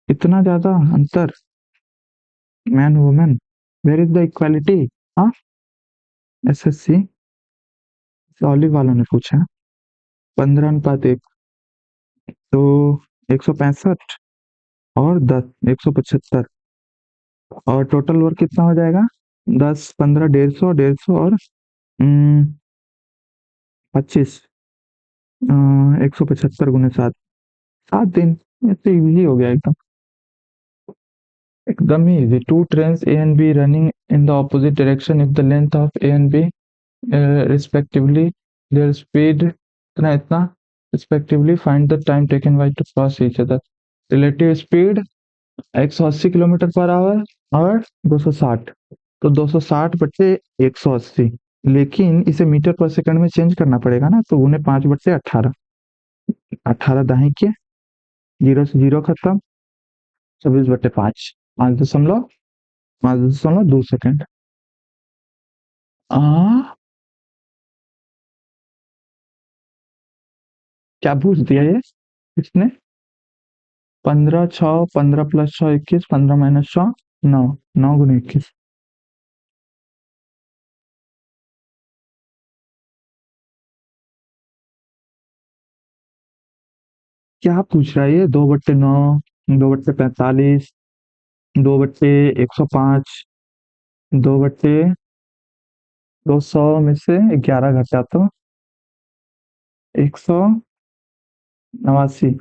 इतना ज्यादा अंतर? Man women, where is the equality? हाँ, एसएससी सॉलिव वालों ने पूछा। 15:1, तो 165 और 10, 175, और टोटल वर्क कितना हो जाएगा? 10 15 150, 150 और 25, 175 × 7, 7 दिन। ये तो इजी हो गया एकदम, एकदम ही easy. Two trains A and B running in the opposite direction if the length of A and B respectively their speed इतना इतना respectively, find the time taken by to cross each other. Relative speed 180 km/h और 260, तो 260/180, लेकिन इसे metre पर second में change करना पड़ेगा ना, तो उन्हें 5/18, 18 दाहिने के, 0 से 0 खत्म, 26/5, 5.2 सेकंड। आ क्या पूछ दिया ये इसने? 15 6, 15 + 6 21, 15 - 6 9, 9 × 21। क्या पूछ रहा है ये? 2/9, 2/45, 2/105, 2/200 में से 11 घटा तो 189, 9 ×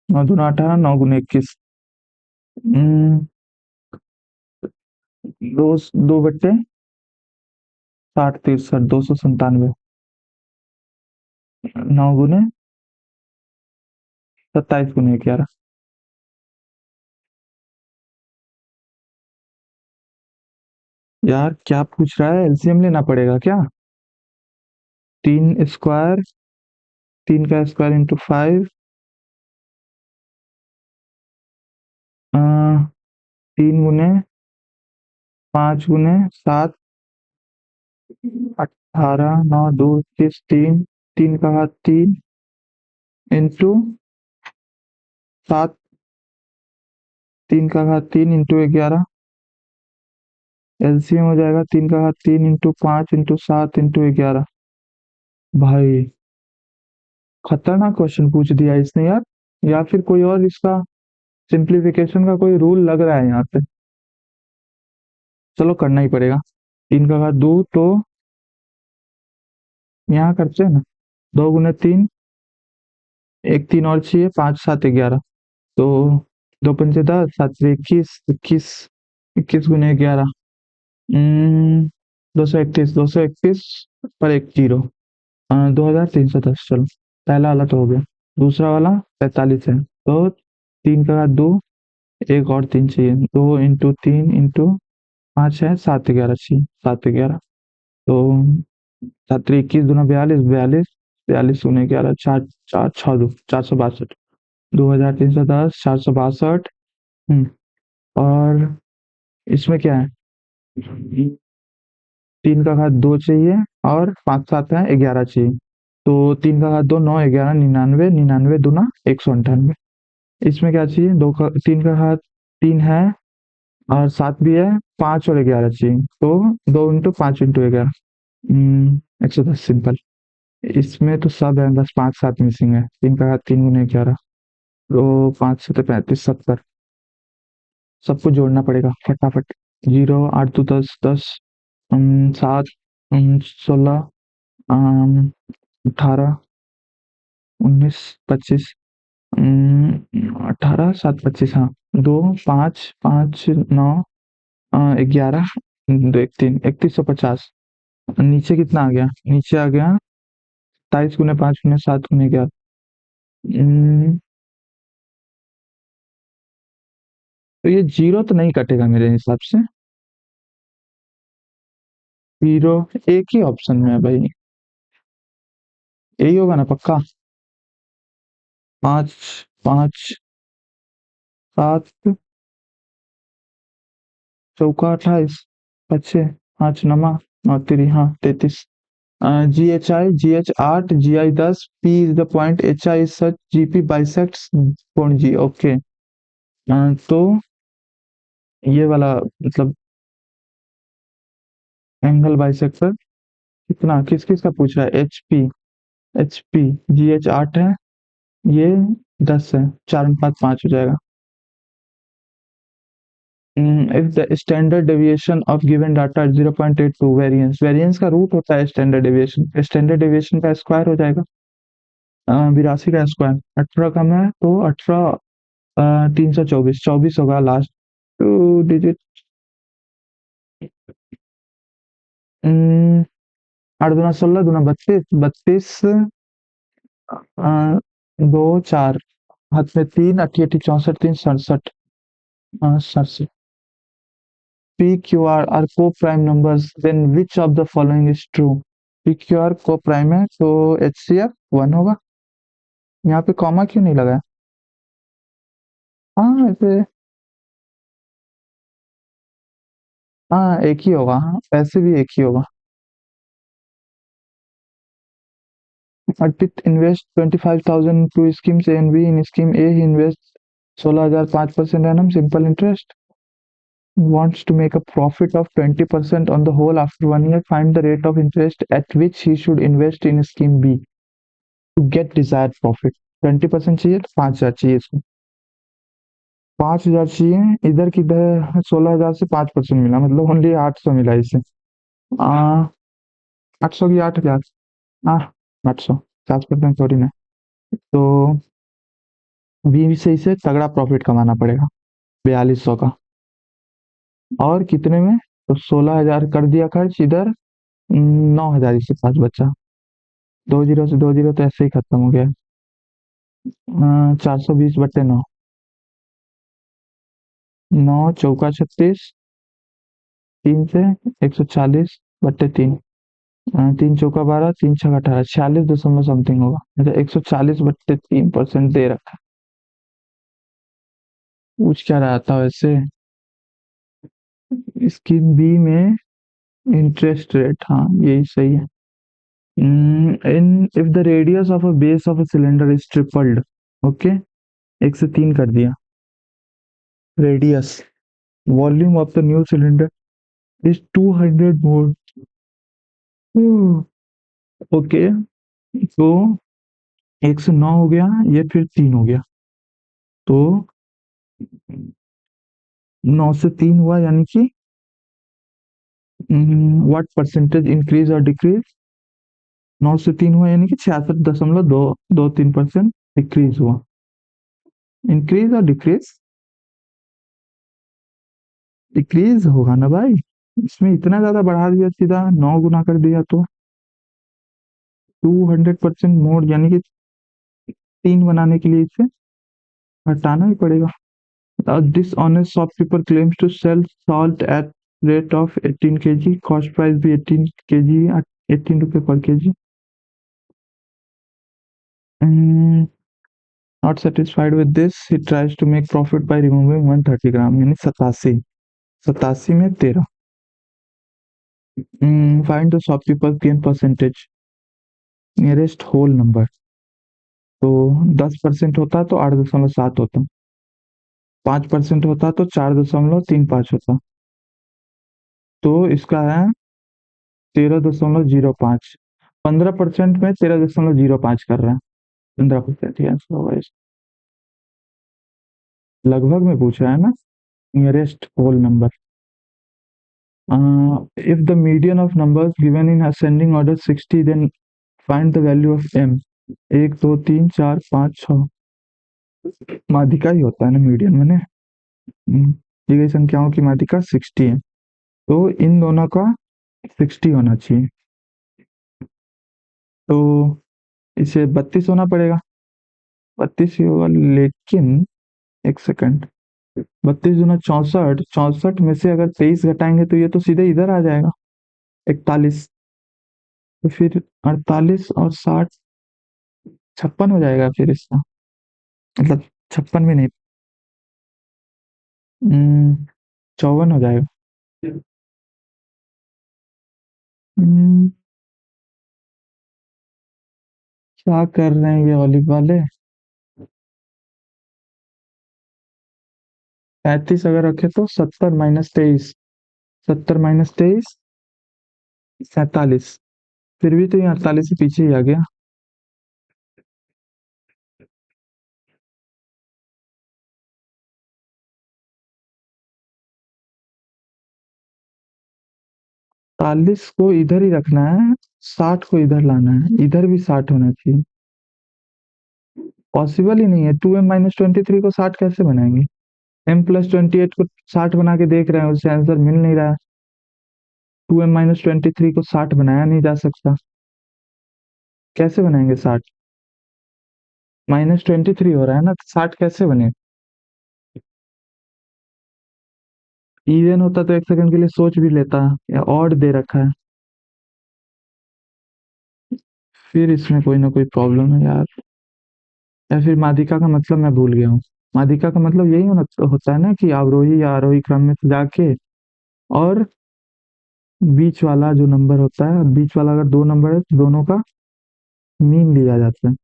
2 = 18, 9 × 21, दो 2/60 63, 297, 9 × 27 × 11। यार क्या पूछ रहा है? एलसीएम लेना पड़ेगा क्या? 3 स्क्वायर 3 का स्क्वायर इंटू 5, 3 गुने 5 गुने 7, 18, 9, 2, 21, 3, 3 का घात 3 इंटू 7, 3 का घात 3 इंटू 11, एलसीएम हो जाएगा 3 का घात 3 इंटू 5 इंटू 7 इंटू 11। भाई खतरनाक क्वेश्चन पूछ दिया इसने यार, या फिर कोई और इसका सिंप्लीफिकेशन का कोई रूल लग रहा है यहाँ पे। चलो करना ही पड़ेगा। 3 का घात 2 तो यहाँ करते हैं ना, 2 गुने 3, एक 3 और चाहिए, 5 7 11, तो 2 पंचे 10, 7 21, 21, 21 गुने 11, 231, 231 पर एक जीरो, 2310। चलो पहला वाला तो हो गया, दूसरा वाला 45 है, तो 3 का घात 2, एक और 3 चाहिए, 2 इंटू 3 इंटू 5 है, 7 11 चाहिए, 7 11, तो 7 21 दूना 42, 42, 42 गुने 11, 4 4 6 2, 462, 2310, 462। और इसमें क्या है, 3 का घात 2 चाहिए और 5 7 है 11 चाहिए, तो 3 का घात 2 9 11 99, 99 दूना 198। इसमें क्या चाहिए, 3 का घात 3 है और 7 भी है, 5 और 11 चाहिए, तो 2 इंटू 5 इंटू 11, 110 सिंपल। इसमें तो सब है, बस 5 7 मिसिंग है। 3 का घात 3 गुने 11, तो 5 7 35 70, सबको जोड़ना पड़ेगा फटाफट। 0 8 2 10 10, 7 16, 18 19 25, 18 7 25, हाँ 2 5 5 9, 11 2 1 3, 3150। नीचे कितना आ गया, नीचे आ गया 27 गुने 5 गुने 7 गुने 11। तो ये जीरो तो नहीं कटेगा मेरे हिसाब से, जीरो एक ही ऑप्शन में है भाई, यही होगा ना पक्का। 5 5 7 चौका 28, पच्चे 5 नमा 9 3, हाँ 33। GH 8, GI 10, P is the point, HI is such, GP bisects point G। Okay, तो ये वाला मतलब एंगल बाइसेक्टर कितना, किस किस का पूछ रहा है, एच पी GH 8 है, ये 10 है, 4 अनुपात 5 हो जाएगा। If the standard deviation of given data 0.82, variance, variance का रूट होता है स्टैंडर्ड डेविएशन, स्टैंडर्ड डेविएशन का स्क्वायर हो जाएगा 82 का स्क्वायर, 18 कम है तो 18, 324, 24 होगा लास्ट 2 डिजिट। 8 दूना 16 दूना 32, 32, 2 4, हाथ में 3, 88 64, 3 67, 67। P Q R are co-prime numbers, then which of the following is true? P Q R co-prime है तो HCF 1 होगा। यहाँ पे कॉमा क्यों नहीं लगा है? हाँ ऐसे, हाँ एक ही होगा, हाँ वैसे भी एक ही होगा। Arpit invest 25,000 to schemes A and B. In scheme A, he invests 16,000 5% annum simple interest. Wants to make a profit of 20% on the whole after 1 year. Find the rate of interest at which he should invest in scheme B to get desired profit. 20% चाहिए तो 5,000 चाहिए इसको, 5,000 चाहिए, इधर किधर 16,000 से 5% मिला, मतलब ओनली 800 मिला इसे। 800 की 8,000, हाँ 800, 50% थोड़ी ना, तो बी से इसे तगड़ा प्रॉफिट कमाना पड़ेगा 4200 का। और कितने में, तो 16,000 कर दिया खर्च इधर, 9,000 इससे पास बचा, 2 जीरो से 2 जीरो तो ऐसे ही खत्म हो गया। 420/9, 9 चौका 36, 3 से 140/3, तीन चौका 12, तीन छक्का 18, 46 दशमलव समथिंग होगा। मतलब 140/3% दे रखा है। पूछ क्या रहा था वैसे? स्कीम बी में इंटरेस्ट रेट, हाँ यही सही है। In if the radius of a base of a cylinder is tripled, okay, एक से तीन कर दिया radius, volume of the new cylinder is 200 mole, okay. तो एक से नौ हो गया, ये फिर तीन हो गया, तो नौ से तीन हुआ, यानी कि व्हाट परसेंटेज इंक्रीज और डिक्रीज? नौ से तीन हुआ यानी कि 66.223% डिक्रीज हुआ। इंक्रीज और डिक्रीज? डिक्रीज होगा ना भाई, इसमें इतना ज्यादा बढ़ा दिया, सीधा 9 गुना कर दिया, तो 200% मोर, यानी कि तीन बनाने के लिए इसे हटाना ही पड़ेगा। This honest shopkeeper claims to sell salt at rate of 18 kg, cost price भी 18 kg, 18 रुपए पर kg। Not satisfied with this, he tries to make profit by removing 130 gram, यानी 87, 87 में 13। Find the shopkeeper gain percentage nearest whole number. तो 10% होता तो 8.7 होता, 5% होता तो 4.35 होता, तो इसका है 13.05। 15% में 13.05 कर रहा है, 15% ही आंसर होगा लगभग में पूछ रहा है ना, nearest whole number. If the median of numbers given in ascending order 60, then find the value of m। एक दो तीन चार पाँच छ, माध्यिका ही होता है ना मीडियन में ने। दी गई संख्याओं की माध्यिका 60 है, तो इन दोनों का 60 होना चाहिए, तो इसे 32 होना पड़ेगा। 32 ही होगा, लेकिन एक सेकंड, 32 दूना 64, 64 में से अगर 23 घटाएंगे तो ये तो सीधे इधर आ जाएगा, 41। तो फिर 48 और 60, 56 हो जाएगा फिर इसका, मतलब 56 भी नहीं, 54 हो जाएगा। हम्म, क्या कर रहे हैं ये ओलिव वाले? 35 अगर रखे तो 70 - 23, 70 - 23 47, फिर भी तो ये 48 से पीछे ही आ गया। 40 को इधर ही रखना है, 60 को इधर लाना है, इधर भी 60 होना चाहिए। पॉसिबल ही नहीं है, 2m - 23 को 60 कैसे बनाएंगे? m+28 को 60 बना के देख रहे हैं, उससे आंसर मिल नहीं रहा है। 2m - 23 को 60 बनाया नहीं जा सकता, कैसे बनाएंगे 60? -23 हो रहा है ना, तो 60 कैसे बने? इवन होता तो एक सेकंड के लिए सोच भी लेता, या ऑड दे रखा है, फिर इसमें कोई ना कोई प्रॉब्लम है यार। या फिर माध्यिका का मतलब मैं भूल गया हूँ। माध्यिका का मतलब यही होता है ना कि अवरोही या आरोही क्रम में से जाके, और बीच वाला जो नंबर होता है, बीच वाला अगर दो नंबर है तो दोनों का मीन लिया जाता है।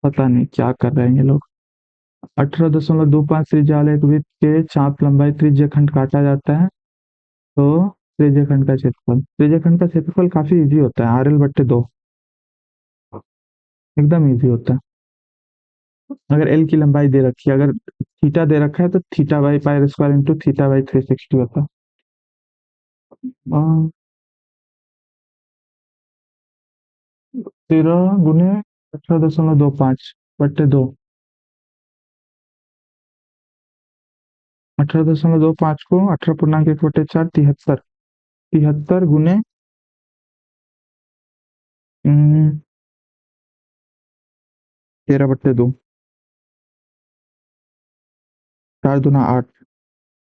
पता नहीं क्या कर रहे हैं ये लोग। 18.25 त्रिज्या वाले एक वृत्त के चाप लंबाई त्रिज्य खंड काटा जाता है, तो त्रिज्य खंड का क्षेत्रफल, त्रिज्य खंड का क्षेत्रफल काफी इजी होता है, RL/2, एकदम इजी होता है। अगर एल की लंबाई दे रखी है, अगर थीटा दे रखा है तो थीटा/पाई² इंटू थीटा/360 होता है। 13 × 18.25/2, 18.25 को 18 पूर्णांक 1/4, 73, 73 गुने 13/2, 4 दूना 8,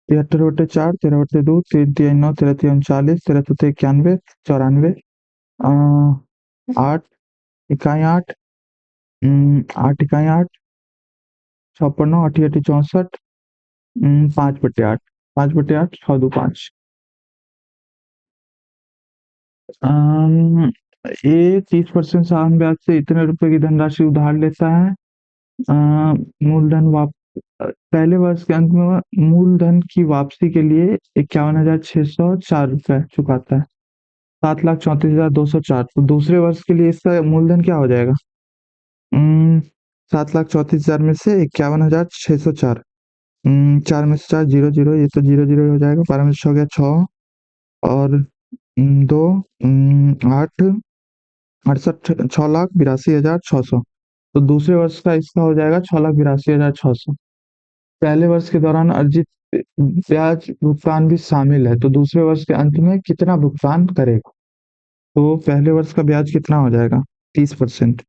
73/4, 13/2, 3×3 = 9, 13×3 = 39, 13×4 = 91, 94, 8 इकाई 8, 8 इकाई 8, 6 × 9 = 8 × 8 = 64, 5/8, 5/8, 6×2 = 5। अम, ए 30% साधारण ब्याज से इतने रुपए की धनराशि उधार लेता है। अ, मूलधन पहले वर्ष के अंत में मूलधन की वापसी के लिए 51,604 रुपए चुकाता है। 7,34,204। तो दूसरे वर्ष के लिए इसका मूलधन क्या हो जाएगा? 7,34,000 में से 51,604, 4 में से 4 जीरो जीरो, ये तो जीरो जीरो हो जाएगा। 12 में से 6 गया 6, और 2, 8, 68, 6,82,600। तो दूसरे वर्ष का इसका हो जाएगा 6,82,600। पहले वर्ष के दौरान अर्जित ब्याज भुगतान भी शामिल है, तो दूसरे वर्ष के अंत में कितना भुगतान करेगा? तो पहले वर्ष का ब्याज कितना हो जाएगा? 30%।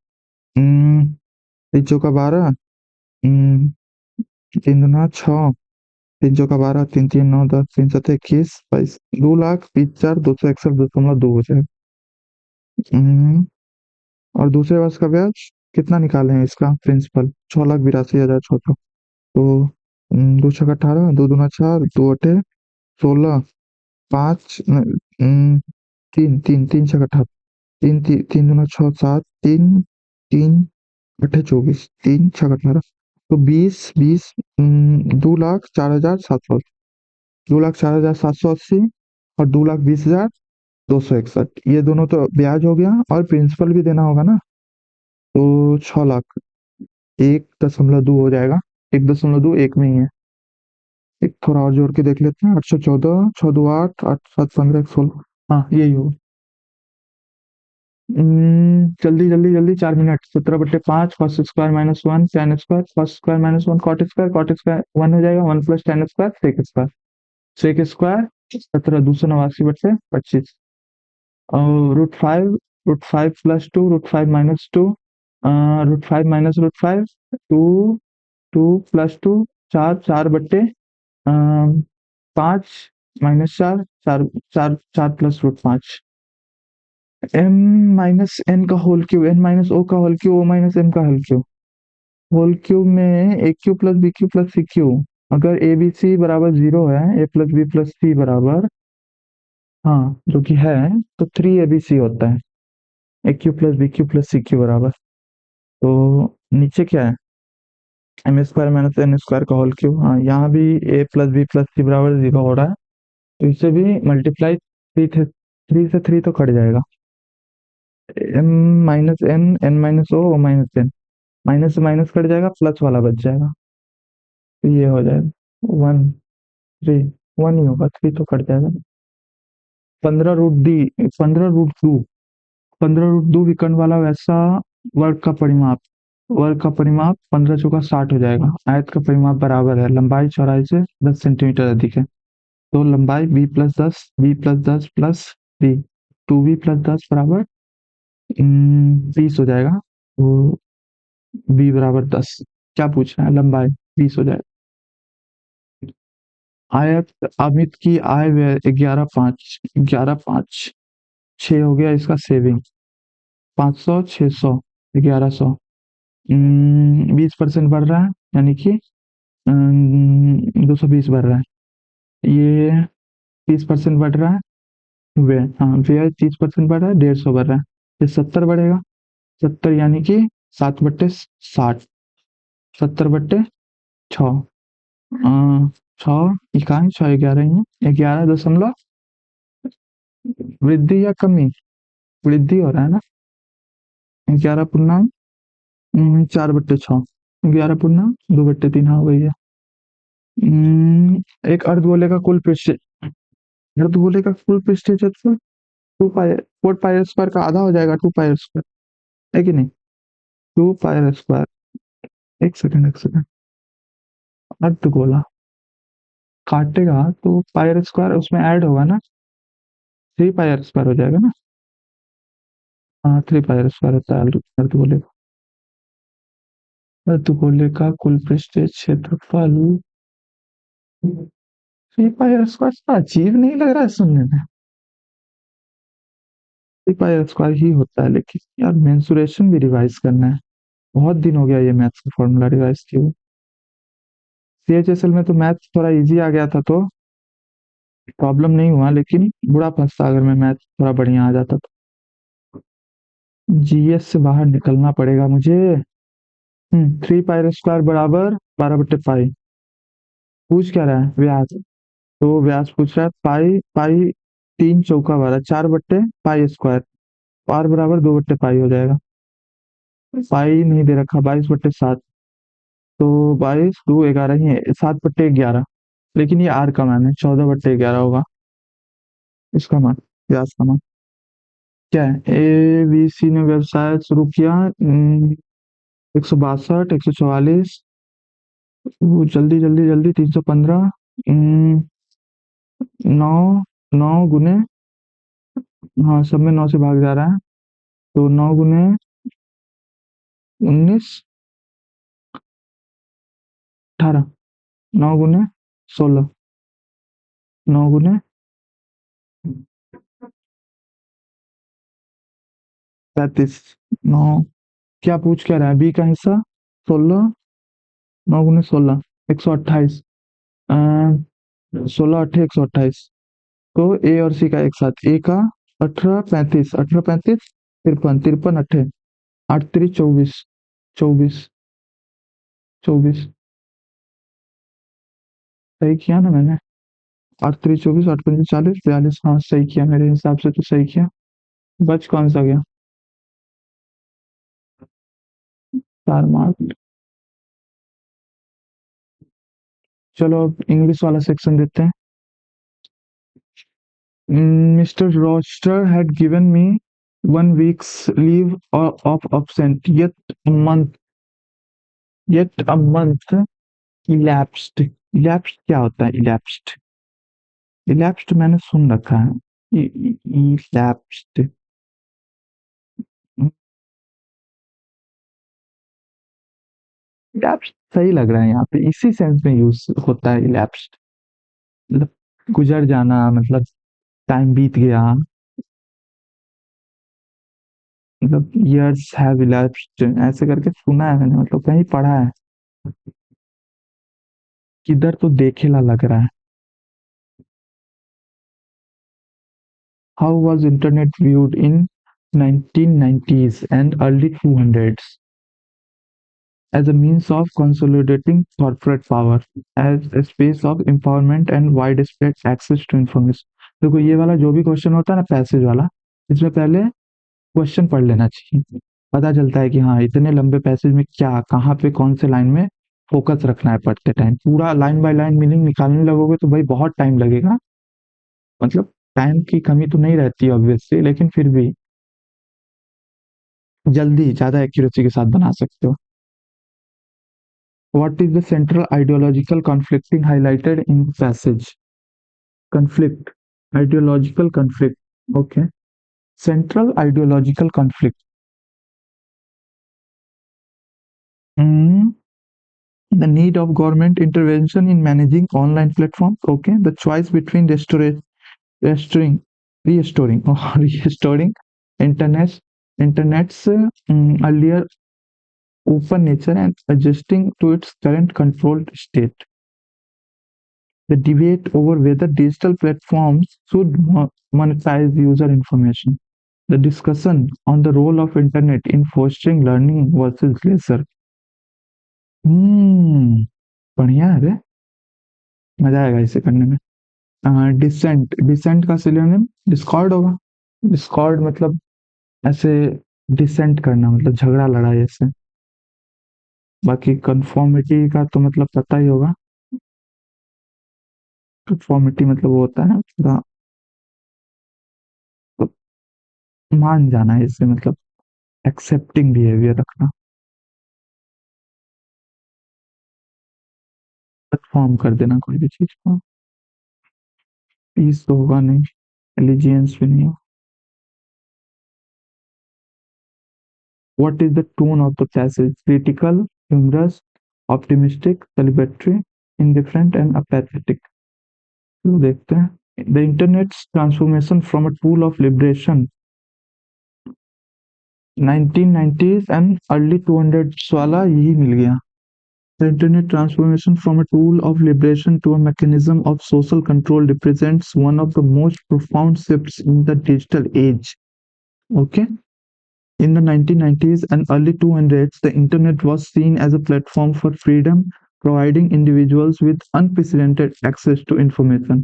3 चौका 12, 3 दूना 6, 3 चौका 12, 3 3 9 10, 3 7 21, 22, 2,20,4,261.2 हो जाएगा। और दूसरे वर्ष का ब्याज कितना निकाले हैं इसका प्रिंसिपल? 6,82,600। तो 2 छक्का 18, 2 दूना 4, 2 अठे 16, 5, 3 तीन 3 दूना 6 7, 3 3 अठे 24, 3 छक्का 18, तो 20 20, 2,04,700, 2,04,780 और 2,20,261। ये दोनों तो ब्याज हो गया, और प्रिंसिपल भी देना होगा ना, तो 6 लाख 1.2 हो जाएगा। 1.2 एक में ही है। एक थोड़ा और जोड़ के देख लेते हैं। 814, 6 2 8, 8 7 15, 16। हाँ, यही होगा। जल्दी जल्दी जल्दी, 4 minute. 17/5 cos square minus 1 tan square cos square minus 1 cot square 1 हो जाएगा। 1 + tan square sec square, sec square 17 289/25, और √5 + 2 √5 - 2, √5 - √5, 2 2 + 2 4 4/5 -4 4 4 4 + √5, m - n का होल क्यूब, n - o का होल क्यूब, o - m का होल क्यूब। होल क्यूब में AQ + BQ + CQ। अगर ABC बराबर 0 है, A + B + C बराबर, हाँ, जो कि है, तो 3ABC होता है। AQ + BQ + CQ बराबर, तो नीचे क्या है? m² - n² का होल क्यूब। हाँ, यहाँ भी A + B + C बराबर 0 हो रहा है, तो इसे भी मल्टीप्लाई 3 से 3 तो कट जाएगा। m - n, n - o, o - n, minus से माइनस कट जाएगा, प्लस वाला बच जाएगा, तो ये हो जाएगा 1 3, 1 ही होगा, 3 तो कट जाएगा। 15√2 विकर्ण वाला वैसा वर्ग का परिमाप, 15 चौका 60 हो जाएगा। आयत का परिमाप बराबर है, लंबाई चौड़ाई से 10 सेंटीमीटर अधिक है, तो लंबाई b + 10 b + 2b + 10 बराबर 20 हो जाएगा। तो b बराबर 10। क्या पूछ रहा है? लंबाई 20 हो जाएगा। आयत अमित की आय व्यय 11,500, 11,500, 6 हो गया इसका सेविंग, 500, 600, 1100। 20% बढ़ रहा है, यानी कि 220 बढ़ रहा है। ये 30% बढ़ रहा है व्यय, हाँ, व्यय 30% बढ़ रहा है, 150 बढ़ रहा है। ये 70 बढ़ेगा, 70 यानी कि 7/60, 70/6, 6 इकाई 6 11 ही है, 11 दशमलव, वृद्धि या कमी? वृद्धि हो रहा है ना। 11 पूर्णांक 4/6, 11 पूर्णांक 2/3, हाँ वही है। एक अर्धगोले का कुल पृष्ठ, अर्धगोले का कुल पृष्ठीय क्षेत्रफल 2 पाई 4 पाई² का आधा हो जाएगा 2 पाई², है कि नहीं? 2 पाई², एक सेकंड, अर्धगोला काटेगा तो पाई² उसमें ऐड होगा ना, 3 पाई² हो जाएगा ना। हाँ, 3 पाई² होता है अर्धगोले का। अर्धगोले का कुल पृष्ठीय क्षेत्रफल थ्री पाई स्क्वायर अजीब नहीं लग रहा है सुनने में? थ्री पाई स्क्वायर ही होता है, लेकिन यार मेंसुरेशन भी रिवाइज करना है। बहुत दिन हो गया ये मैथ्स का फॉर्मूला रिवाइज किए हुए। सीएचएसएल में तो मैथ्स थोड़ा इजी आ गया था तो प्रॉब्लम नहीं हुआ, लेकिन बुरा फंसता अगर मैं मैथ्स थोड़ा बढ़िया आ जाता तो। जीएस से बाहर निकलना पड़ेगा मुझे। थ्री पाई स्क्वायर बराबर 12/पाई। पूछ क्या रहा है? व्यास। तो व्यास पूछ रहा है पाई पाई, 3 चौका 12, 4/पाई स्क्वायर। पार बराबर 2/पाई हो जाएगा। पाई नहीं दे रखा, 22/7। तो 22 2 11 ही है, 7/11। लेकिन ये आर का मान है, 14/11 होगा इसका मान, व्यास का मान। क्या है? ए बी सी ने व्यवसाय शुरू किया 162, 144, जल्दी जल्दी जल्दी, 315, 9, 9 गुने, हाँ सब में 9 से भाग जा रहा है, तो 9 गुने 19, 18, 9 गुने 16, 9 गुने 35, 9। क्या पूछ क्या रहा है? बी का हिस्सा 16, 9 गुने 16, 128, 16 8 128। तो ए और सी का एक साथ, ए का 18 35, 18 35, 53, 53 8 3 24, 24, 24। सही किया ना मैंने? 8 3 24, 8 5 40, 42, हाँ सही किया, मेरे हिसाब से तो सही किया। बच कौन सा गया? 4 मार्क। चलो अब इंग्लिश वाला सेक्शन देते हैं। Mister roster had given me 1 week's leave of absent, yet a month elapsed। elapsed क्या होता है? elapsed मैंने सुन रखा है। elapsed। elapsed सही लग रहा है, यहाँ पे इसी सेंस में यूज होता है elapsed। मतलब गुजर जाना, मतलब टाइम बीत गया। मतलब years have elapsed ऐसे करके सुना है मैंने, मतलब कहीं पढ़ा है। किधर तो देखेला लग रहा है। How was internet viewed in 1990s and early 200s? As a means of consolidating corporate power, as a space of empowerment and widespread access to information। देखो ये वाला जो भी क्वेश्चन होता है ना, पैसेज वाला, इसमें पहले क्वेश्चन पढ़ लेना चाहिए। पता चलता है कि हाँ इतने लंबे पैसेज में क्या, कहाँ पे, कौन से लाइन में फोकस रखना है पढ़ते टाइम। पूरा लाइन बाय लाइन मीनिंग निकालने लगोगे तो भाई बहुत टाइम लगेगा। मतलब टाइम की कमी तो नहीं रहती ऑब्वियसली, लेकिन फिर भी जल्दी ज्यादा एक्यूरेसी के साथ बना सकते हो। What is the central ideological conflicting highlighted in the passage? Conflict, ideological conflict. Okay. Central ideological conflict. Mm, the need of government intervention in managing online platforms. Okay. The choice between restoring, restoring or restoring internet, internet's earlier open nature and adjusting to its current controlled state. The debate over whether digital platforms should monetize user information. The discussion on the role of internet in fostering learning versus leisure. हम्म, बढ़िया है रे, मजा आएगा इसे करने में। Decent, decent का synonym Discord होगा। डिस्कॉर्ड मतलब ऐसे डिसेंट करना, मतलब झगड़ा लड़ाई ऐसे। बाकी कंफर्मिटी का तो मतलब पता ही होगा। कंफर्मिटी मतलब वो होता है ना पूरा, मान जाना है इससे, मतलब एक्सेप्टिंग बिहेवियर रखना। कंफर्म कर देना कोई भी चीज को। पीस तो होगा नहीं, एलिजियंस भी नहीं। What is the tone of the passage? Critical, humorous, optimistic, celebratory, indifferent, and apathetic. तो देखते हैं the internet transformation from a tool of liberation 1990s and early 200s वाला यही मिल गया। The Internet transformation from a tool of liberation to a mechanism of social control represents one of the most profound shifts in the digital age. Okay. In the 1990s and early 200s, the Internet was seen as a platform for freedom, providing individuals with unprecedented access to information.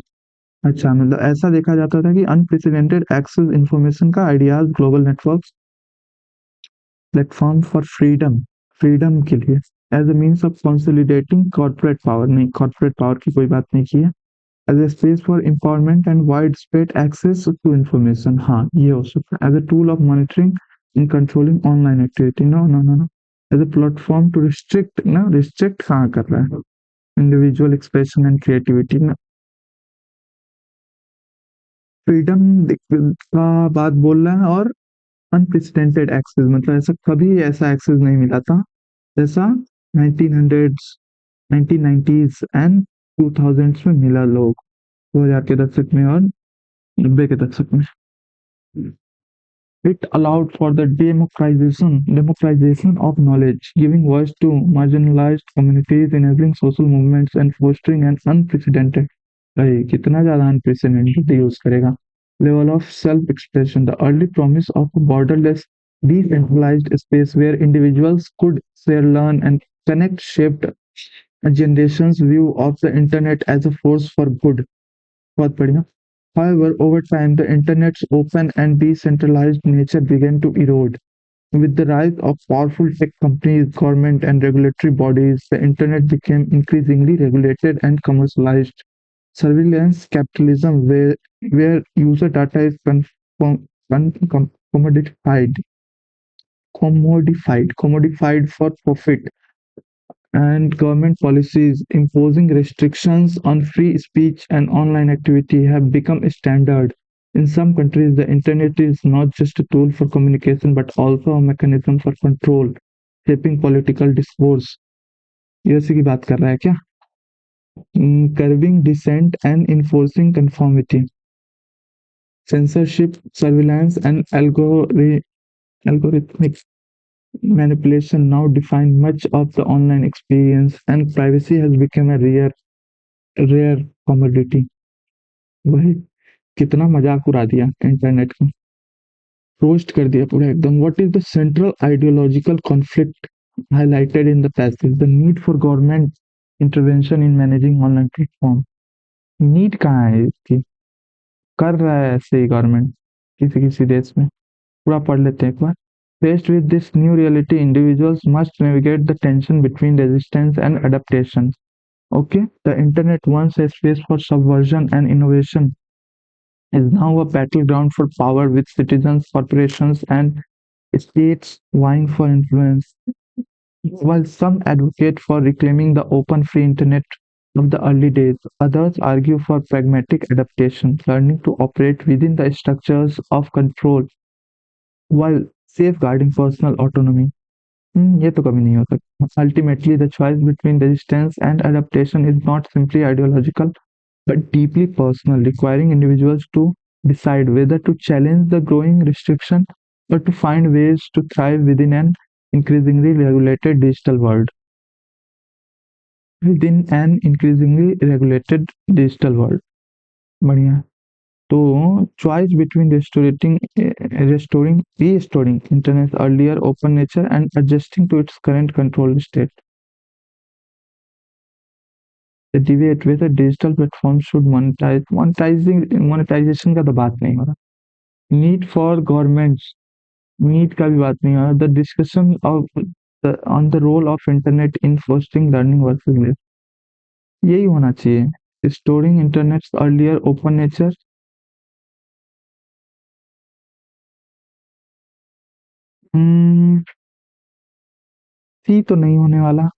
अच्छा मतलब ऐसा देखा जाता था कि unprecedented access information का ideas global networks platform for freedom freedom के लिए as a means of consolidating corporate power नहीं कॉर्पोरेट पावर की कोई बात नहीं की है as a space for empowerment and widespread access to information हाँ ये हो सकता है as a tool of monitoring and controlling online activity no as a platform to restrict कहाँ कर रहा है individual expression and creativity ना फ्रीडम का बात बोल रहा है और अनप्रेसिडेंटेड एक्सेस मतलब ऐसा कभी ऐसा एक्सेस नहीं मिला था जैसा 1900s 1990s एंड 2000s में मिला लोग 2000 के दशक में और 90 के दशक में it allowed for the democratization of knowledge, giving voice to marginalized communities, enabling social movements, and fostering an unprecedented भाई कितना ज्यादा अनप्रेसिडेंटेड यूज करेगा level of self-expression. The early promise of a borderless, decentralized space where individuals could share, learn, and connect shaped a generation's view of the internet as a force for good. बहुत बढ़िया. However, over time, the internet's open and decentralized nature began to erode. With the rise of powerful tech companies, government, and regulatory bodies, the internet became increasingly regulated and commercialized. Surveillance capitalism, where user data is commodified, commodified for profit, and government policies imposing restrictions on free speech and online activity have become standard. In some countries, the internet is not just a tool for communication but also a mechanism for control, shaping political discourse. ये उसी की बात कर रहा है क्या? Curbing dissent and enforcing conformity. Censorship, surveillance, and algorithmic manipulation now define much of the online experience, and privacy has become a rare commodity. वही कितना मजाक उड़ा दिया इंटरनेट का रोस्ट कर दिया पूरा एकदम what is the central ideological conflict highlighted in the passage the need for government intervention in managing online platform need कहाँ है इसकी कर रहा है ऐसे ही गवर्नमेंट किसी किसी देश में पूरा पढ़ लेते हैं एक बार Faced with this new reality, individuals must navigate the tension between resistance and adaptation. Okay, the internet, once a space for subversion and innovation, is now a battleground for power with citizens, corporations, and states vying for influence. While some advocate for reclaiming the open free internet of the early days, others argue for pragmatic adaptation, learning to operate within the structures of control while safeguarding personal autonomy. ये तो कभी नहीं हो सकता. Ultimately, the choice between resistance and adaptation is not simply ideological but deeply personal, requiring individuals to decide whether to challenge the growing restriction or to find ways to thrive within an increasingly regulated digital world. Within an increasingly regulated digital world. बढ़िया. तो choice between restoring internet's earlier open nature and adjusting to its current controlled state. The debate whether digital platforms should monetization का तो बात नहीं हो रहा. Need for governments need का भी बात नहीं हो रहा. The discussion on the role of internet in fostering learning versus this. यही होना चाहिए. Restoring internet's earlier open nature. सी तो नहीं होने वाला.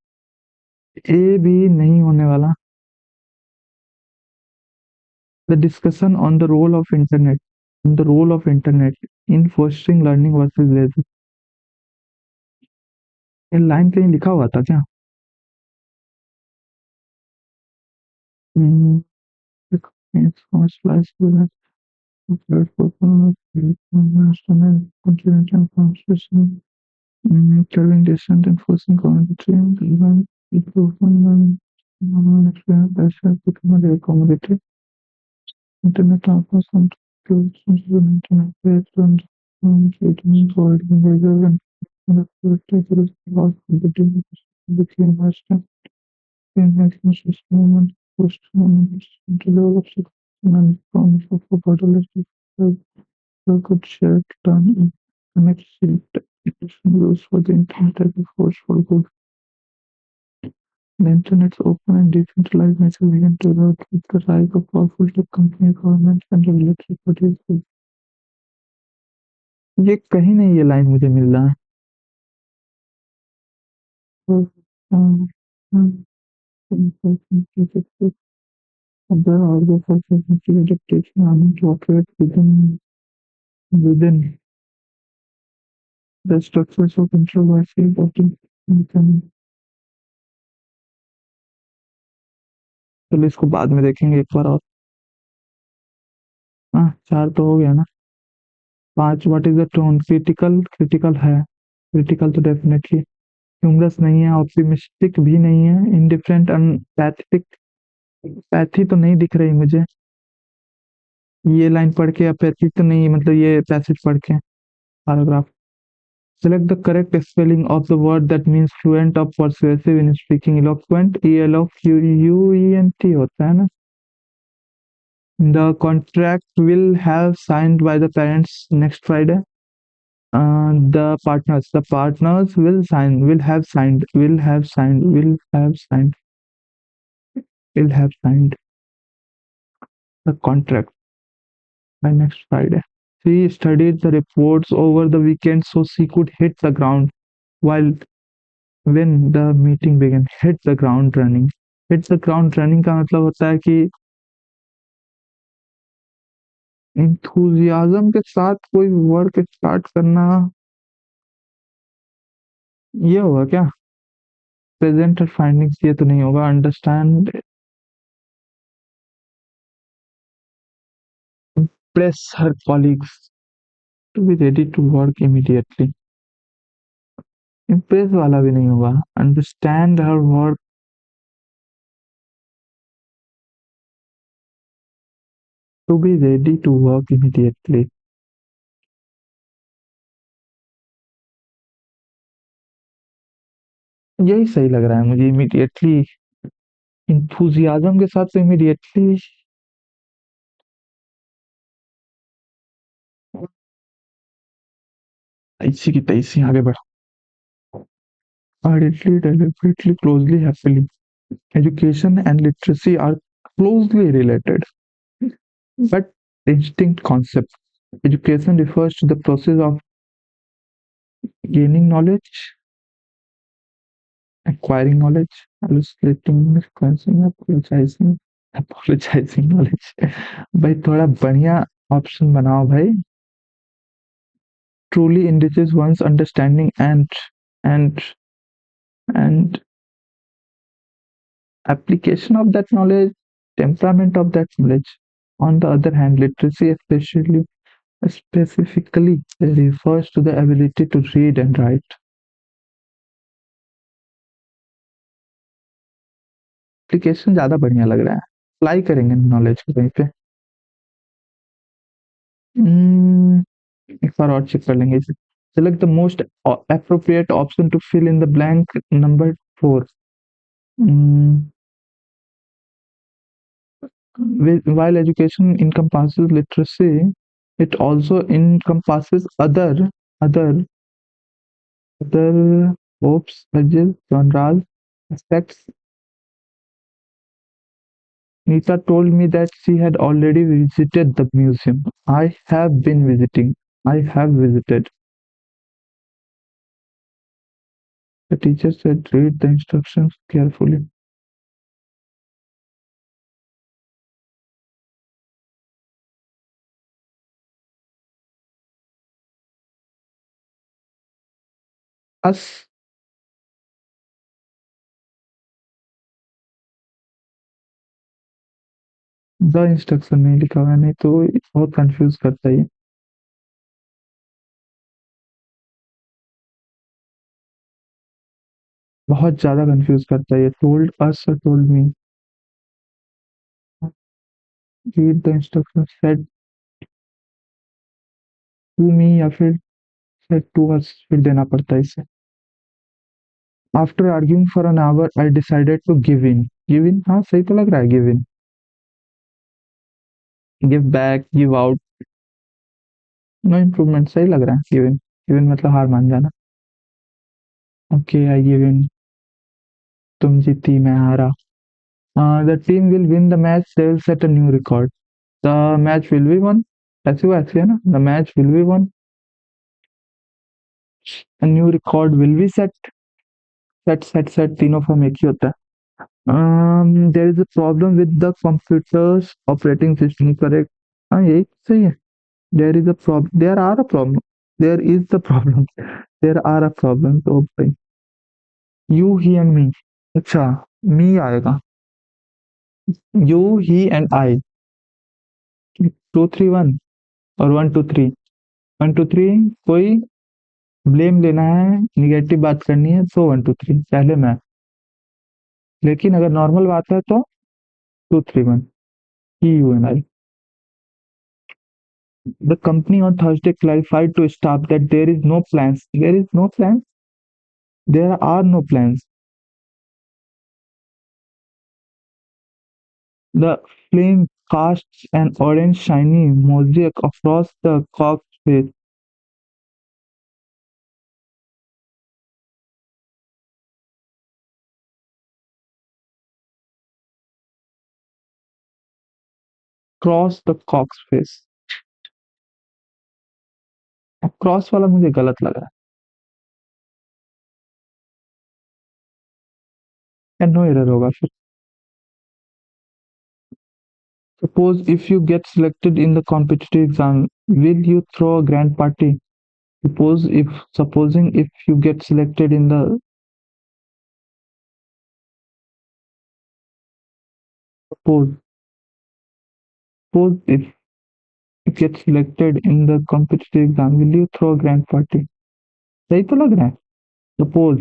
ए भी नहीं होने वाला. The discussion on the role of internet in fostering learning versus this. ये लाइन कहीं लिखा हुआ था क्या? against commercialized business, prepared for national continental constitution, curbing dissent, enforcing community, even improvement experience that has become a rare commodity. Internet offers some tools on internet based on creating world behavior and activities was competing between Western and system post to develop and promise of a borderless a good shared turn connect shift rules for the internet as a force for good. The internet's open and decentralized nature began to emerge with the rise of powerful tech companies, governments, and regulatory bodies. ये कहीं नहीं ये line मुझे मिल रहा है। तो, um, there are also such adaptation and to operate within the structures of controversy voting. चलो इसको बाद में देखेंगे एक बार और। हाँ, 4 तो हो गया ना। 5 what is the tone? Critical, critical है। क्रिटिकल तो डेफिनेटली ह्यूमरस नहीं है, ऑप्टिमिस्टिक भी नहीं है, इंडिफरेंट एंड पैथेटिक। पैथी तो नहीं दिख रही मुझे। ये लाइन पढ़ के पैथी तो नहीं, मतलब ये पैसेज पढ़ के paragraph. Select the correct spelling of the word that means fluent or persuasive in speaking. Eloquent, ELOQUENT होता है ना। The contract will have signed by the parents next Friday. The partners will sign, will have signed, will have signed, will have signed, will have signed the contract by next Friday. She studied the reports over the weekend so she could hit the ground while when the meeting began. Hit the ground running. Hit the ground running का मतलब होता है कि enthusiasm के साथ कोई work start करना। ये होगा क्या? प्रेजेंट फाइंडिंग्स ये तो नहीं होगा। Understand, impress her colleagues to be ready to work immediately. impress वाला भी नहीं होगा। Understand her work, to be ready to work immediately. यही सही लग रहा है मुझे, इमीडिएटली। इंथुजियाज्म के साथ तो इमीडिएटली। ऐसी की तैसी आगे बढ़। Hurriedly, deliberately, closely, happily. Education and literacy are closely related, but distinct concepts. Education refers to the process of gaining knowledge, acquiring knowledge, elucidating, sequencing, apologizing knowledge. भाई थोड़ा बढ़िया ऑप्शन बनाओ भाई। Truly enriches one's understanding and and application of that knowledge, temperament of that knowledge. On the other hand, literacy specifically refers to the ability to read and write. Application ज्यादा बढ़िया लग रहा है। अप्लाई करेंगे knowledge को कहीं पे। एक बार और चेक कर लेंगे इसे। Select the most appropriate option to fill in the blank number 4. Mm, while education encompasses literacy, it also encompasses other other hopes, edges, genres, aspects. Nita told me that she had already visited the museum. I have been visiting. I have visited. The teacher said, read the instructions carefully. Us, the instruction नहीं लिखा हुआ है, नहीं तो बहुत confuse करता है ये। बहुत ज्यादा कंफ्यूज करता है ये। टोल्ड अस और told me, read the instruction, said to me या फिर सेड टू अस फिर देना पड़ता है इसे। After arguing for an hour I decided to give in. Give in, हाँ सही तो लग रहा है, give in. Give back, give out, no improvement, सही लग रहा है गिव इन। गिव इन मतलब हार मान जाना। ओके आई गिव इन, तुम जीती मैं हारा। The team will win the match, they will set a new record. The match will be won, ऐसे है ना, the match will be won, a new record will be set। Set तीनों form एक ही होता है। There is a problem with the computer's operating system, correct. हाँ यही सही है। There is a problem, there are a problem, there is the problem, there are a problem, तो भाई यू ही एंड मी। अच्छा, मी आएगा। You he and I, two three one और one two three. One two three, कोई blame लेना है, negative बात करनी है तो वन टू थ्री पहले मैं, लेकिन अगर नॉर्मल बात है तो two three one, he you and I. The company on Thursday clarified to staff that there is no plans. There is no plans. There are no plans. The flame casts an orange shiny mosaic across the cockpit. Cross the cock's face. अब cross वाला मुझे गलत लग रहा है, no error होगा फिर। Suppose if you get selected in the competitive exam, will you throw a grand party? Supposing if you get selected in the, suppose suppose if you get selected in the competitive exam, will you throw a grand party? सही तो लग रहा है। Suppose,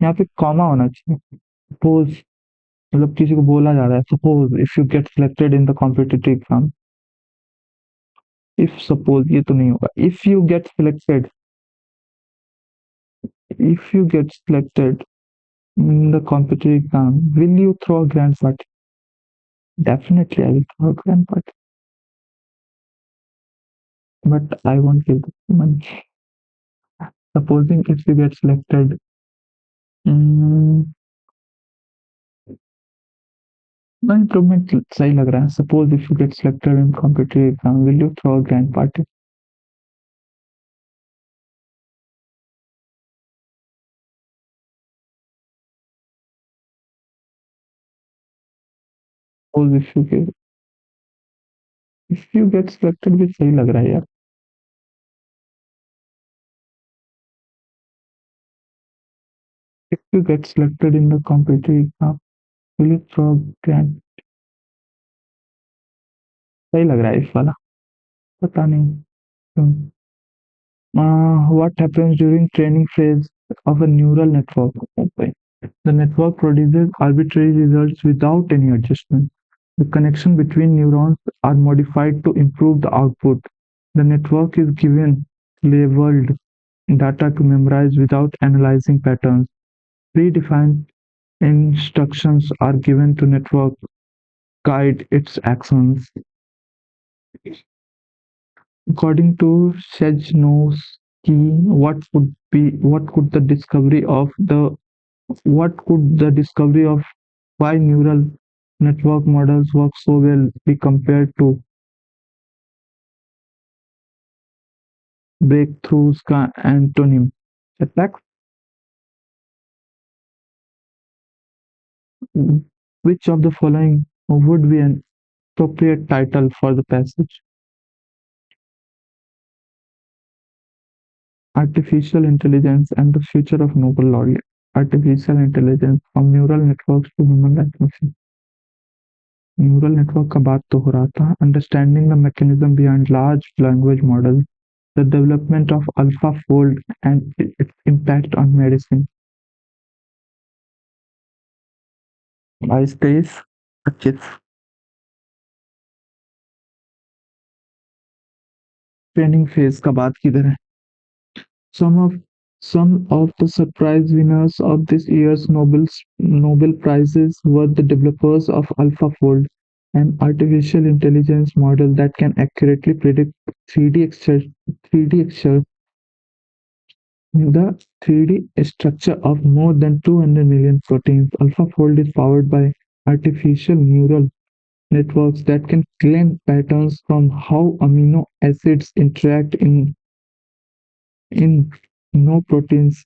यहाँ पे comma होना चाहिए। Suppose मतलब किसी को बोला जा रहा है, suppose if you get selected in the competitive exam. If suppose ये तो नहीं होगा, if you get selected in the competitive exam will you throw a grand party? Definitely I will throw a grand party, but I won't give money. Supposing if you get selected, no improvement सही लग रहा है। Suppose if you get selected in competitive exam will you throw a grand party? Suppose if you get selected भी सही लग रहा है यार। If you get selected in the competitive exam, will you throw a grand? सही लग रहा है इस वाला, पता नहीं क्यों। What happens during training phase of a neural network? Okay. The network produces arbitrary results without any adjustment. The connection between neurons are modified to improve the output. The network is given labeled data to memorize without analyzing patterns. Predefined instructions are given to network guide its actions. According to Sejnowski, what could the discovery of why neural network models work so well be compared to breakthroughs का antonym? Attacks? Which of the following would be an appropriate title for the passage? Artificial intelligence and the future of noble lawyer. Artificial intelligence from neural networks to human like machine. Neural network का बात तो हो रहा था। Understanding the mechanism behind large language model, the development of alpha fold and its impact on medicine. 22, 23, 25। Training phase का बात किधर है? Some of some of the surprise winners of this year's Nobel Prizes were the developers of AlphaFold, an artificial intelligence model that can accurately predict 3D extra, 3D extra, the 3D structure of more than 200 million proteins. AlphaFold is powered by artificial neural networks that can claim patterns from how amino acids interact in no proteins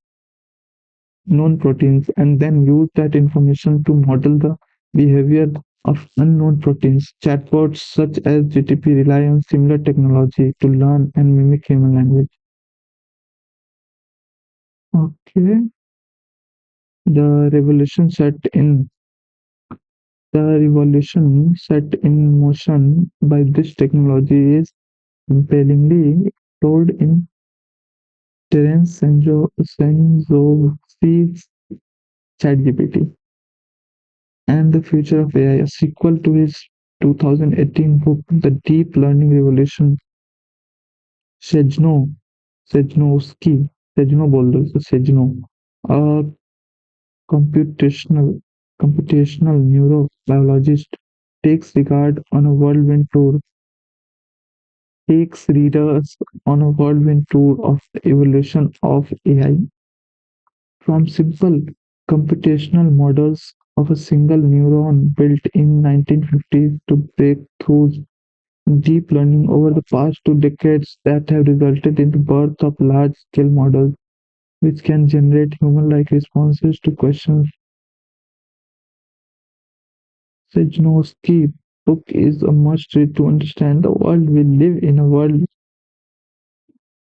known proteins and then use that information to model the behavior of unknown proteins. Chatbots such as GTP rely on similar technology to learn and mimic human language. Okay, the revolution set in the revolution set in motion by this technology is compellingly told in Terence Senzovsky's ChatGPT and the Future of AI, a sequel to his 2018 book, The Deep Learning Revolution. Sejno, Sejnowski, Sejno बोल दो इसे, Sejno, a computational computational neurobiologist takes regard on a whirlwind tour takes readers on a whirlwind tour of the evolution of AI, from simple computational models of a single neuron built in 1950s to breakthroughs in deep learning over the past 2 decades that have resulted in the birth of large-scale models which can generate human-like responses to questions. Sejnowski's book is a must-read to understand the world we live in, a world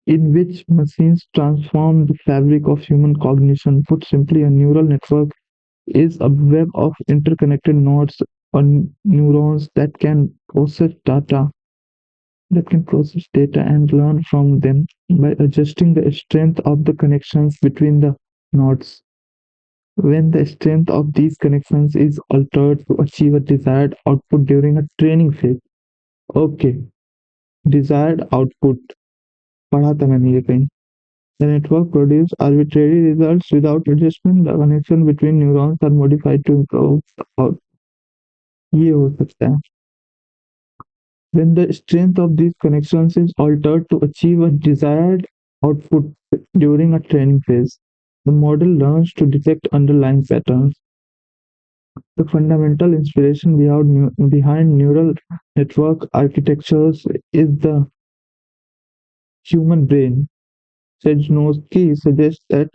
in which machines transform the fabric of human cognition. Put simply, a neural network is a web of interconnected nodes or neurons that can process data and learn from them by adjusting the strength of the connections between the nodes. When the strength of these connections is altered to achieve a desired output during a training phase. Okay, desired output. पढ़ा था मैंने ये कहीं. The network produces arbitrary results without adjustment. The connection between neurons are modified to improve the output. ये हो सकता है. When the strength of these connections is altered to achieve a desired output during a training phase, the model learns to detect underlying patterns. The fundamental inspiration behind neural network architectures is the human brain. Sejnowski suggests that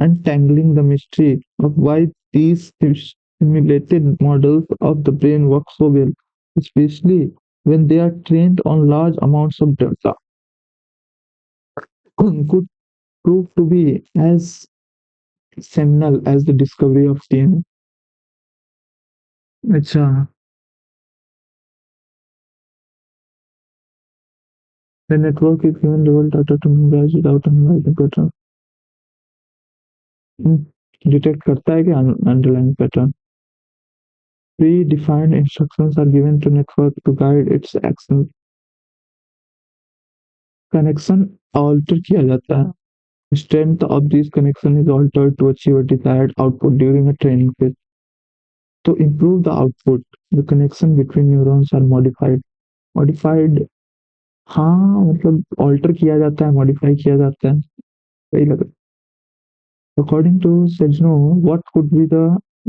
untangling the mystery of why these simulated models of the brain work so well, especially when they are trained on large amounts of data, could prove to be as seminal as the discovery of DNA. अच्छा, the network is given level data to memorize without analyzing pattern. Detect करता है कि underline pattern. Predefined instructions are given to network to guide its actions. Connection alter किया जाता है. Strength of these connection is altered to achieve a desired output during a training phase. To improve the output, the connection between neurons are modified. Modified, हाँ मतलब alter किया जाता है, modify किया जाता है, सही लग. According to Sejno,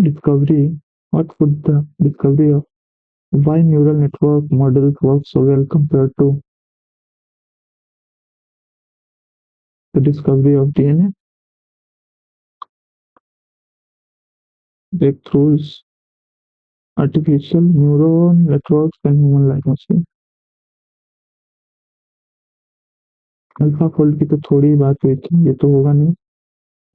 discovery what could the discovery of why neural network models work so well compared to the discovery of DNA breakthroughs, artificial neural networks and human language. Alpha fold की तो थोड़ी ही बात हुई थी, ये तो होगा नहीं.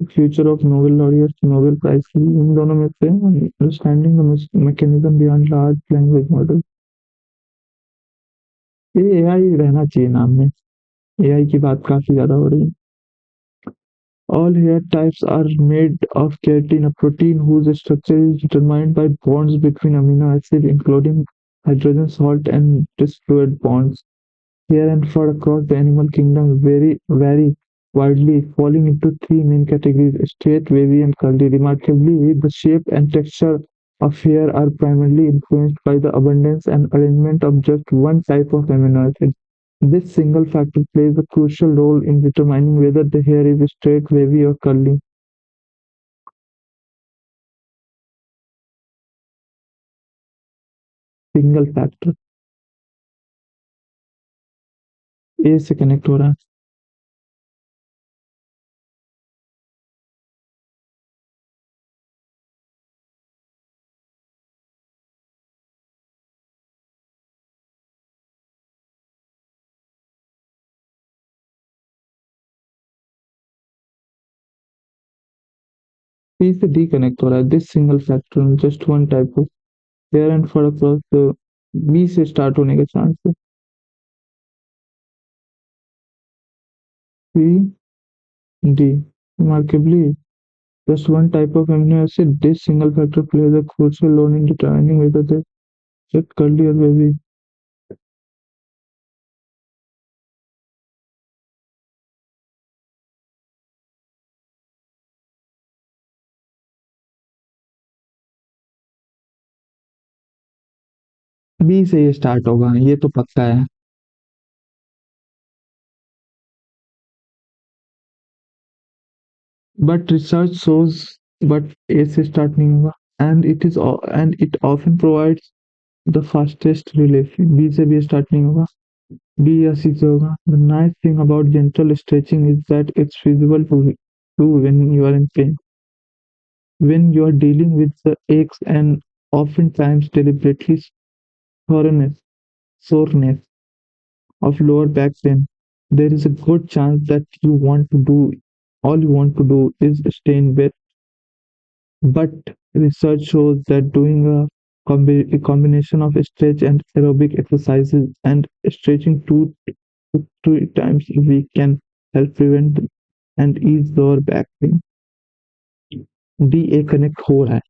Future of Nobel laureates, Nobel prize की, इन दोनों में से understanding the mechanism behind large language model. ये एआई रहना चाहिए नाम में। एआई की बात काफी ज्यादा हो रही है। All hair types are made of keratin, a protein whose structure is determined by bonds between amino acids, including hydrogen, salt, and disfluid bonds. Hair and fur across the animal kingdom vary widely, falling into three main categories: straight, wavy, and curly. Remarkably, the shape and texture of hair are primarily influenced by the abundance and arrangement of just one type of amino acid. This single factor plays a crucial role in determining whether the hair is straight, wavy, or curly. Single factor. A से connect हो रहा है। सी से D connect हो रहा है। This single factor just one type of hair and fur across the. B से start होने के चांस है। C D. Remarkably, just one type of amino acid, this single factor plays a crucial role in determining whether they get curly or wavy. B से ये start होगा, ये तो पक्का है। But research shows, but A से start नहीं होगा। And it often provides the fastest relief. B से भी स्टार्ट नहीं होगा। बी या सी से होगा। The nice thing about gentle stretching is that it's feasible to do when you are in pain, when you are dealing with the aches and oftentimes deliberately soreness of lower back pain. There is a good chance that all you want to do is stay in bed. But research shows that doing a combination of stretch and aerobic exercises and stretching 2 to 3 times a week can help prevent and ease lower back pain. D A connect हो रहा है।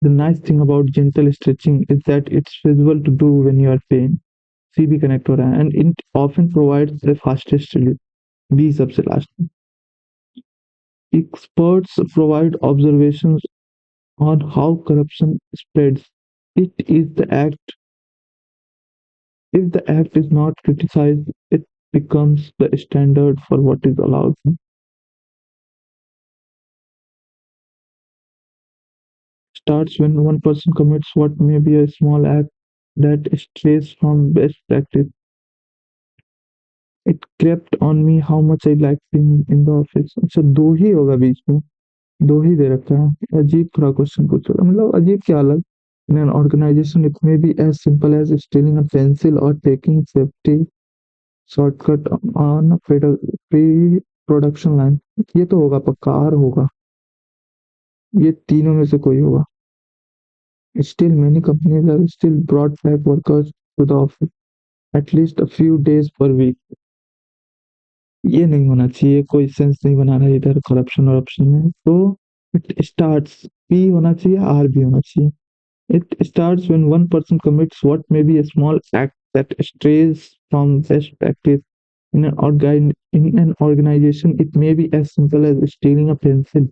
The nice thing about gentle stretching is that it's feasible to do when you are pain. सी भी connect हो रहा है। And it often provides the fastest relief. B सबसे last में। Experts provide observations on how corruption spreads. It is the act. If the act is not criticized, it becomes the standard for what is allowed. Starts when one person commits what may be a small act that strays from best practice. It crept on me how much I liked being in the office. अच्छा, दो ही होगा बीच में। दो ही दे रखा है। अजीब थोड़ा question पूछ रहा है, मतलब अजीब क्या अलग। In an organization, it may be as simple as stealing a pencil or taking safety shortcut on pre-production line. ये तो होगा पक्का, आर होगा। ये तीनों में से कोई होगा। Still, many companies have still brought back workers to the office at least a few days per week. ये नहीं होना चाहिए, कोई सेंस नहीं बना रहा है इधर करप्शन और ऑप्शन में। तो इट स्टार्ट्स, पी होना चाहिए, आर भी होना चाहिए। It starts when one person commits what may be a small act that strays from best practice. In an organization, it may be as simple as stealing a pencil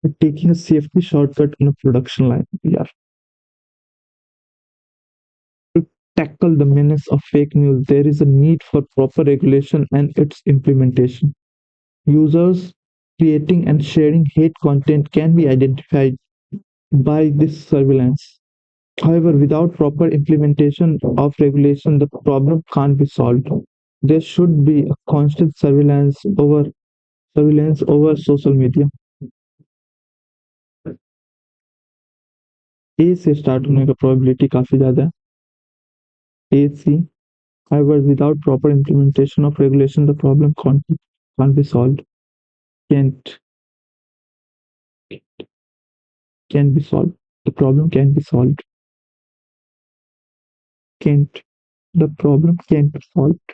or taking a safety shortcut in a production line. Yeah. To tackle the menace of fake news, there is a need for proper regulation and its implementation. Users creating and sharing hate content can be identified by this surveillance. However, without proper implementation of regulation, the problem can't be solved. There should be a constant surveillance over social media. ए से start होने का probability काफी ज्यादा है। ए सी। However, without proper implementation of regulation, the problem can't be solved. can't can be solved. The problem can be solved. Can't. The problem can be solved.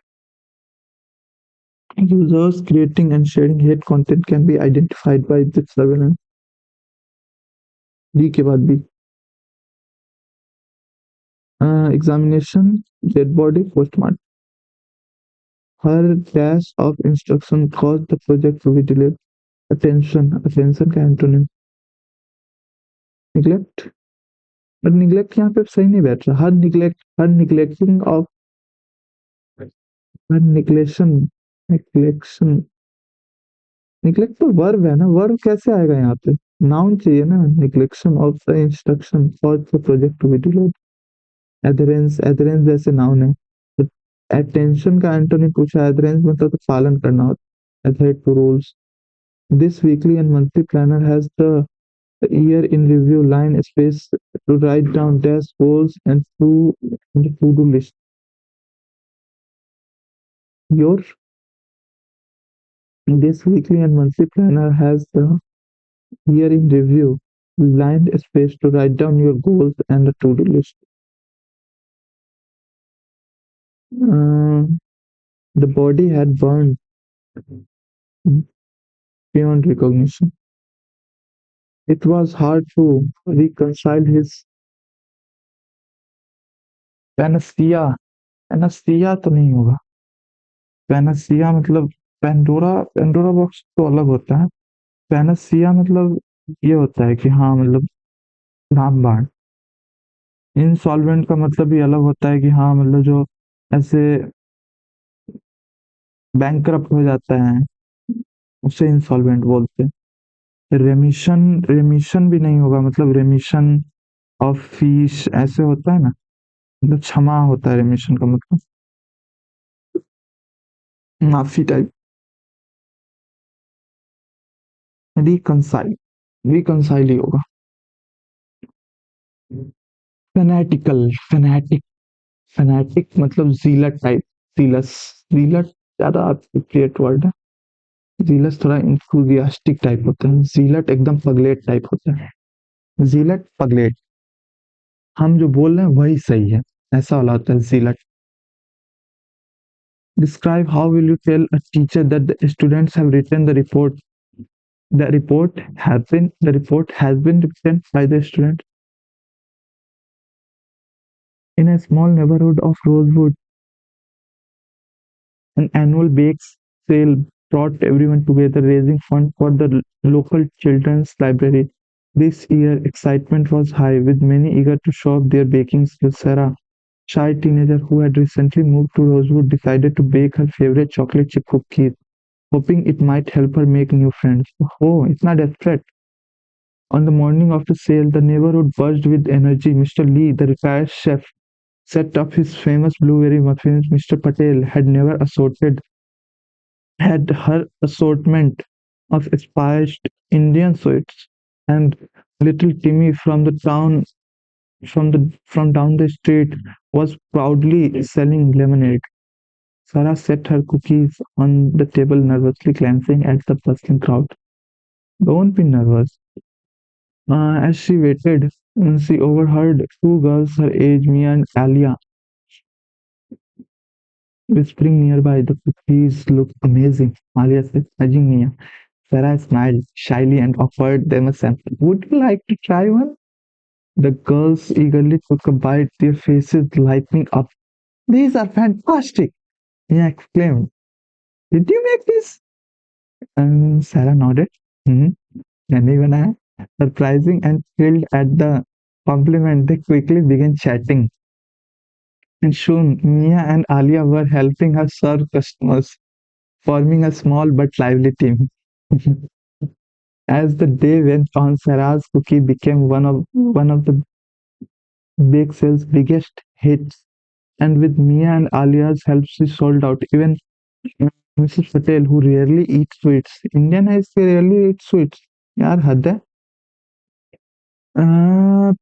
Users creating and sharing hate content can be identified by the surveillance. D के बाद भी examination, dead body, postmortem. Her dash of instruction caused the project to be delayed. Attention का antonym. Neglect. But neglect यहाँ पे सही नहीं बैठ रहा. Her neglecting of her neglection. Neglect तो वर्ब है ना, वर्ब कैसे आएगा यहाँ पे? नाउन चाहिए ना. Neglection of the instruction for the project to be delayed. Adherence जैसे नाउन है. तो अटेंशन का एंटोनी पूछा. एधरेंस मतलब तो पालन करना होता है. एडहेड to rules. This weekly and monthly planner has the year in review line space to write down dash goals and to-do list. Your this weekly and monthly planner has the year in review lined space to write down your goals and a to-do list. Uh, the body had burned beyond recognition. It was hard to reconcile his panacea. Panacea तो नहीं होगा. Panacea मतलब Pandora box तो अलग होता है. Panacea मतलब ये होता है कि हाँ मतलब रामबाण. इंसॉल्वेंट का मतलब भी अलग होता है कि हाँ मतलब जो ऐसे बैंकरप्ट हो जाता है उसे इंसॉल्वेंट बोलते हैं. रेमिशन भी नहीं होगा. मतलब रेमिशन ऑफ फीस ऐसे होता है ना. मतलब क्षमा होता है रेमिशन का मतलब. माफी टाइप. रिकंसाइल. रिकंसाइल ही होगा. फेनेटिक. फेनेटिक मतलब जीलट टाइप. जीलट ज्यादा अप्रोप्रिएट वर्ड है. जीलस थोड़ा इंथुजियास्टिक टाइप होता है. जीलट एकदम पगलेट टाइप होता है. जीलट पगलेट. हम जो बोल रहे हैं वही सही है ऐसा वाला होता है जीलट. Describe how will you tell a teacher that the students have written the report. The report has been written by the student. In a small neighborhood of Rosewood, an annual bake sale brought everyone together, raising funds for the local children's library. This year, excitement was high, with many eager to show off their baking skills. Sarah, shy teenager who had recently moved to Rosewood, decided to bake her favorite chocolate chip cookies, hoping it might help her make new friends. Oh, itna desperate. On the morning of the sale, the neighborhood buzzed with energy. Mr. Lee, the retired chef, set up his famous blueberry muffins. Mr. Patel had her assortment of spiced Indian sweets, and little Timmy from down the street was proudly selling lemonade. Sarah set her cookies on the table, nervously glancing at the bustling crowd. Don't be nervous. As she waited, she overheard two girls her age, Mia and Alia, whispering nearby. The cookies look amazing, Alia said, nudging Mia. Sarah smiled shyly and offered them a sample. Would you like to try one? The girls eagerly took a bite, their faces lighting up. These are fantastic! Mia exclaimed. Did you make this? Sarah nodded. मैंने ही बनाया. Surprising and thrilled at the compliment, they quickly began chatting. And soon, Mia and Alia were helping her serve customers, forming a small but lively team. As the day went on, Sarah's cookie became one of the bake sale's biggest hits, and with Mia and Alia's help, she sold out. Even Mrs. Patel, who rarely eats sweets, Indian है इसके rarely eats sweets. यार हद है. Uh,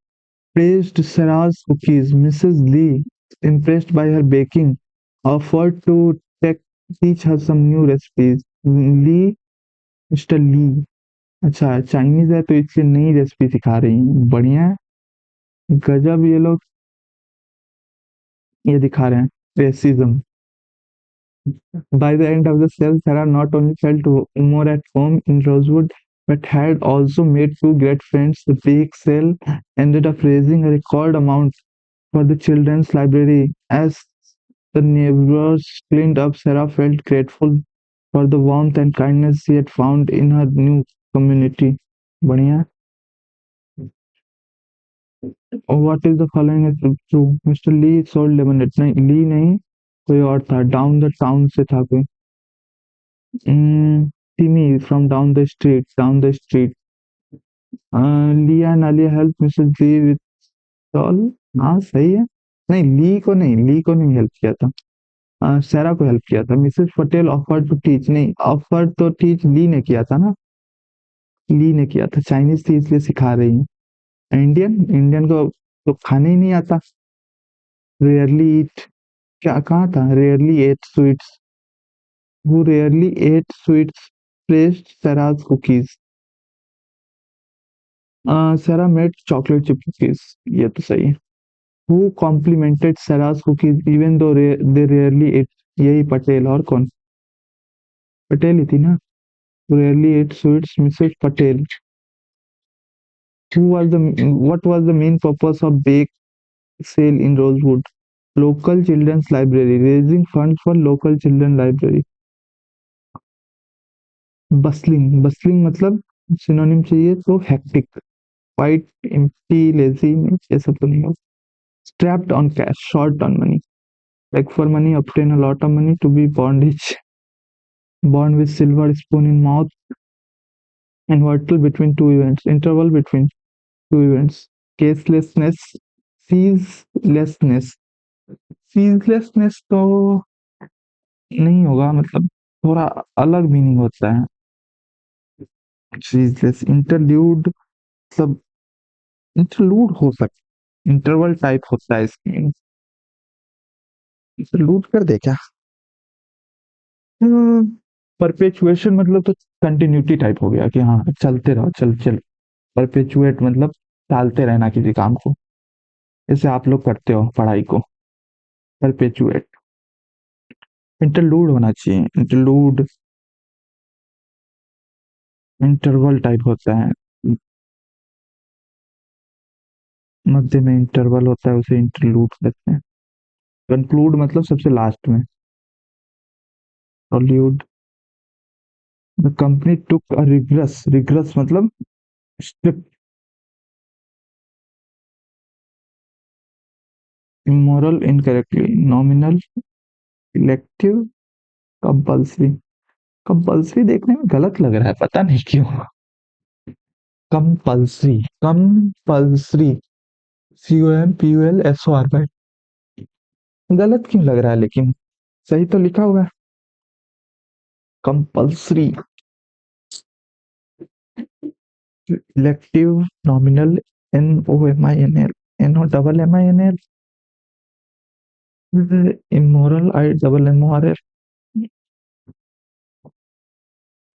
praised Sarah's cookies. Mrs. Lee, impressed by her baking, offered to teach her some new recipes. Lee Mr Lee. अच्छा, Chinese है तो इसलिए नई रेसिपी सिखा रही हैं, बढ़िया है। गजब, ये लोग ये दिखा रहे हैं racism. By the end of the sale, Sarah not only felt more at home in Rosewood, but had also made two great friends. The bake sale ended up raising a record amount for the children's library. As the neighbors cleaned up, Sarah felt grateful for the warmth and kindness she had found in her new community. बढ़िया। What is the following is true? Mr. Lee sold lemonade. नहीं, ली नहीं, कोई और था। Down the town से था कोई। Timmy from down the street. Leah and Alia helped Mrs. Lee with all। हाँ सही है। नहीं, ली को नहीं हेल्प किया था। सैरा को हेल्प किया था। Mrs Patel offer to teach. नहीं, ऑफर तो टीच ली ने किया था ना। ली ने किया था, चाइनीज थी इसलिए सिखा रही है। इंडियन इंडियन को तो खाने ही नहीं आता। रेयरली ईट, क्या कहा था? Rarely ate sweets. Who rarely ate sweets praised Sarah's cookies. Sarah made chocolate chip cookies. ये तो सही है। Who complimented Sarah's cookies even though they rarely ate? यही पटेल, और कौन? पटेल ही थी ना। Who rarely ate sweets, Mrs. Patel. What was the main purpose of bake sale in Rosewood? Local children's library, raising funds for local children library. Bustling, bustling मतलब synonym चाहिए तो hectic, quite, empty, lazy में ये सब तो नहीं होगा। Strapped on cash, short on money. Beg for money, obtain a lot of money, to be bondage. Born with silver spoon in mouth, interval between two events. Interval between two events. Caselessness, ceaselessness. Ceaselessness तो नहीं होगा, मतलब थोड़ा अलग meaning होता है। Ceaseless, interlude मतलब interlude हो सकता, इंटरवल टाइप होता है इसकी। इंटरलूड कर दे क्या? परपेचुएशन मतलब तो कंटिन्यूटी टाइप हो गया कि हाँ चलते रहो, चल चल। परपेचुएट मतलब टालते रहना किसी काम को, जैसे आप लोग करते हो पढ़ाई को। परपेचुएट। इंटरलूड होना चाहिए, इंटरलूड इंटरवल टाइप होता है। मध्य में इंटरवल होता है, उसे इंटरलूड कहते हैं। कंक्लूड मतलब सबसे लास्ट में। Tollywood. The company took a regress, regress मतलब strict. Immoral, incorrectly. Nominal, elective, compulsory. Compulsory देखने में गलत लग रहा है, पता नहीं क्यों। Compulsory, compulsory, COMPULSORY। गलत क्यों लग रहा है लेकिन? सही तो लिखा हुआ है। Compulsory. Elective, nominal, NOMINL, immoral, IMMORL।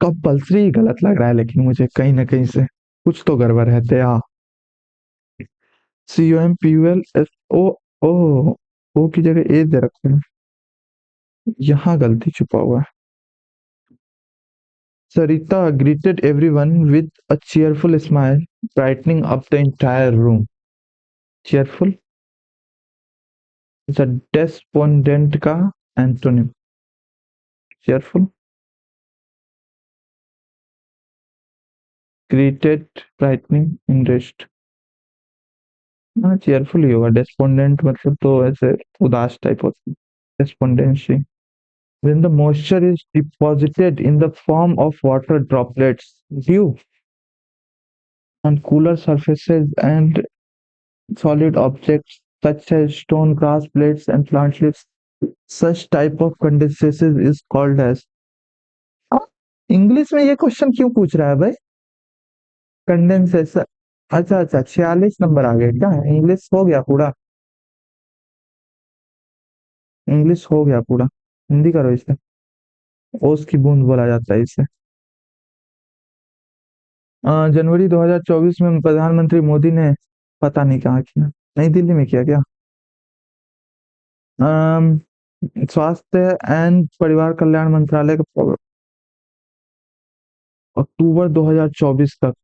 Compulsory गलत लग रहा है लेकिन मुझे कहीं ना कहीं से कुछ तो गड़बड़ है। दया। COMPULSO। ओ, ओ की जगह ए दे रखे हैं, यहाँ गलती छुपा हुआ है। Sarita greeted everyone with a cheerful smile, brightening up the entire room. Cheerful is a despondent का antonym. Cheerful, greeted, brightening, enriched. हाँ, cheerful ही होगा। Despondent मतलब तो ऐसे उदास टाइप होता है। Despondency. When the moisture is deposited in the form of water droplets, dew, on cooler surfaces and solid objects such as stone, grass blades, and plant leaves, such type of condensation is called as। English में ये question क्यों पूछ रहा है भाई? Condensation. अच्छा अच्छा, 46 number आ गए क्या? इंग्लिश हो गया पूरा, इंग्लिश हो गया पूरा। हिंदी करो इसे। ओस की बूंद बोला जाता है इसे। जनवरी 2024 में प्रधानमंत्री मोदी ने पता नहीं कहाँ किया, नई दिल्ली में किया क्या? अम, स्वास्थ्य एंड परिवार कल्याण मंत्रालय का अक्टूबर 2024 तक।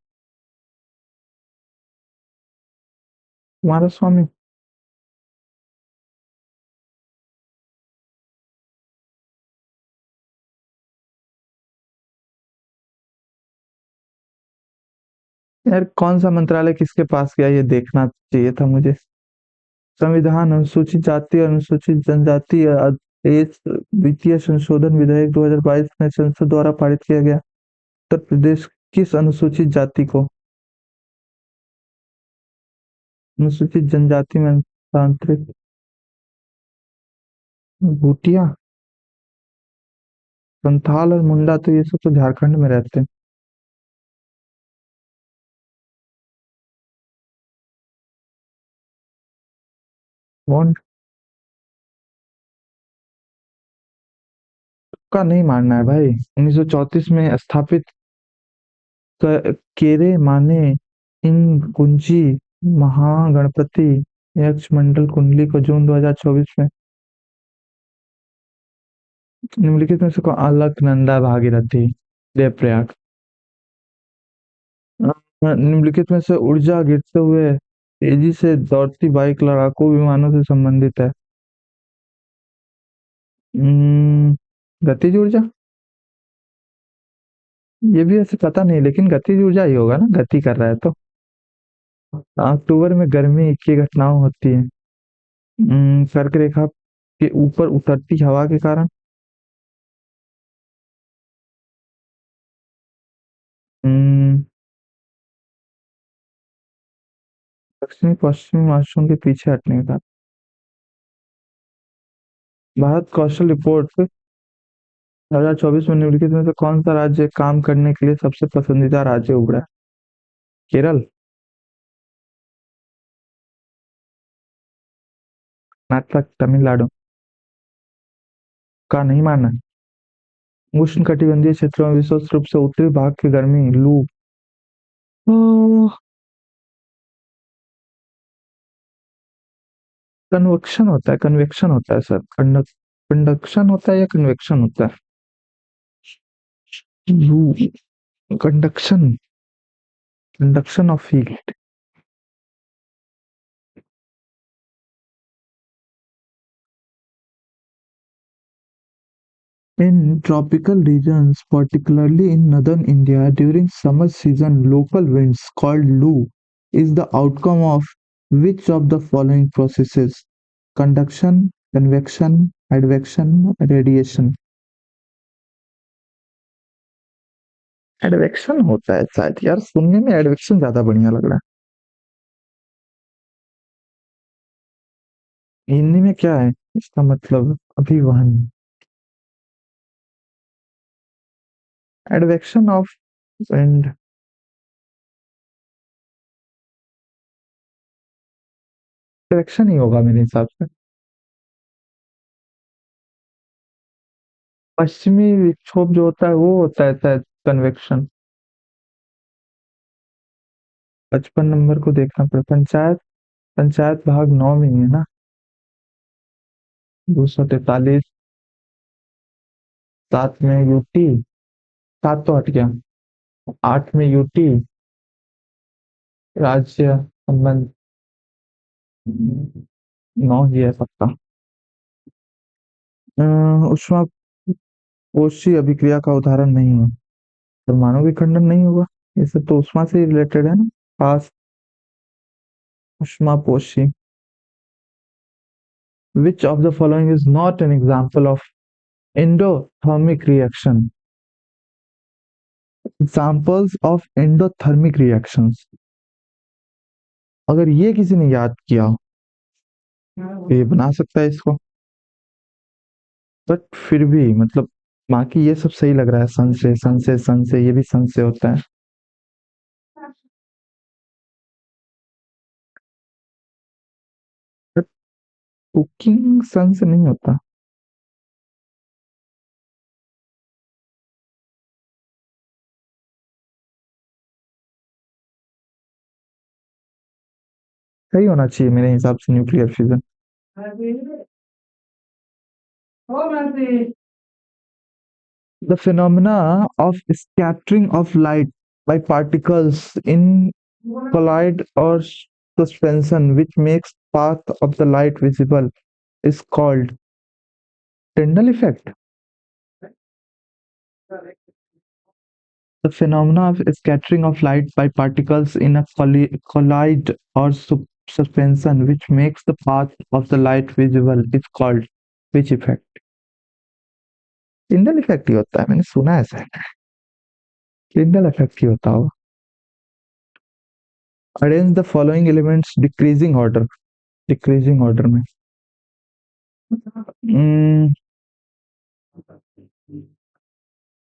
कुमार स्वामी। यार कौन सा मंत्रालय किसके पास गया ये देखना चाहिए था मुझे। संविधान अनुसूचित जाति और अनुसूचित जनजाति देश वित्तीय संशोधन विधेयक 2022 में संसद द्वारा पारित किया गया। उत्तर प्रदेश किस अनुसूचित जाति को अनुसूचित जनजाति में स्थानांतरित? भूटिया, संथाल और मुंडा तो ये सब तो झारखंड में रहते हैं। कौन का नहीं मानना है भाई? 1934 में स्थापित केरे माने इन कुंजी महागणपति यक्ष मंडल कुंडली को जून 2024 में निम्नलिखित में से कौन? अलकनंदा भागीरथी देवप्रयाग। निम्नलिखित में से ऊर्जा गिरते हुए तेजी से दौड़ती बाइक लड़ाकू विमानों से संबंधित है। हम्म, गतिज ऊर्जा। ये भी ऐसे पता नहीं, लेकिन गतिज ऊर्जा ही होगा ना, गति कर रहा है तो। अक्टूबर में गर्मी की घटनाओं होती है। कर्क रेखा के ऊपर उतरती हवा के कारण। हम्म, दक्षिणी पश्चिमी मानसून के पीछे हटने का। भारत कौशल रिपोर्ट 2024 में निम्नलिखित में से कौन सा राज्य काम करने के लिए सबसे पसंदीदा राज्य उभरा? केरल, कर्नाटक, तमिलनाडु। का नहीं मानना। उष्ण कटिबंधीय क्षेत्रों में विशेष रूप से उत्तरी भाग की गर्मी लू कन्वेक्शन होता है, कन्वेक्शन होता है सर, कंडक्शन होता है या कन्वेक्शन होता है? लू, conduction, conduction of heat. In tropical regions, particularly in northern India, during summer season, local winds called Lu is the outcome of which of the following processes? Conduction, convection, advection, radiation. Advection होता है शायद यार, सुनने में advection ज्यादा बढ़िया लग रहा है। हिंदी में क्या है इसका मतलब? अभिवहन, एडवेक्शन ऑफ विंड। एडवेक्शन ही होगा मेरे हिसाब से। पश्चिमी विक्षोभ जो होता है वो होता है शायद कन्वेक्शन। 55 नंबर को देखना पड़े। पंचायत, पंचायत भाग 9 में ही है ना? 243। 7 में यूटी, 7 तो हट गया। 8 में यूटी राज्य संबंध, 9 ही है पक्का। ऊष्मा पोषी अभिक्रिया का उदाहरण नहीं है, परमाणु विखंडन नहीं होगा। ये सब तो ऊष्मा से रिलेटेड है ना। पास। ऊष्मा पोषी। Which of the following is not an example of endothermic reaction? Examples of endothermic reactions. अगर ये किसी ने याद किया हो, तो ये बना सकता है इसको। बट फिर भी मतलब बाकी ये सब सही लग रहा है। सन से ये भी सन से होता है। बट कुकिंग सन से नहीं होता। सही होना चाहिए मेरे हिसाब से nuclear fusion. The phenomena of scattering of light by particles in collide or suspension, which makes path of the light visible, is called Tyndall effect. The phenomena of scattering of light by particles in a collide or suspension, which makes the path of the light visible, is called which effect? Tyndall effect ही होता है, मैंने सुना है ऐसा। Tyndall effect ही होता होगा। Arrange the following elements decreasing order में।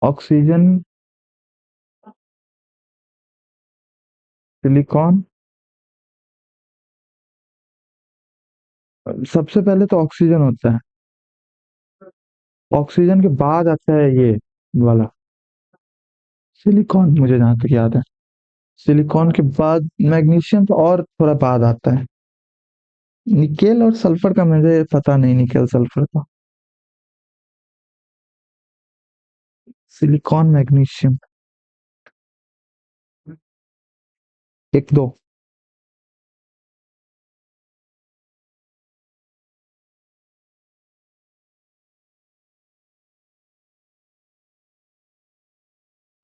Oxygen, silicon, सबसे पहले तो ऑक्सीजन होता है। ऑक्सीजन के बाद आता है ये वाला सिलिकॉन, मुझे जहां तक याद है। सिलिकॉन के बाद मैग्नीशियम तो और थोड़ा बाद आता है। निकेल और सल्फर का मुझे पता नहीं, निकेल सल्फर का। सिलिकॉन मैग्नीशियम, एक दो।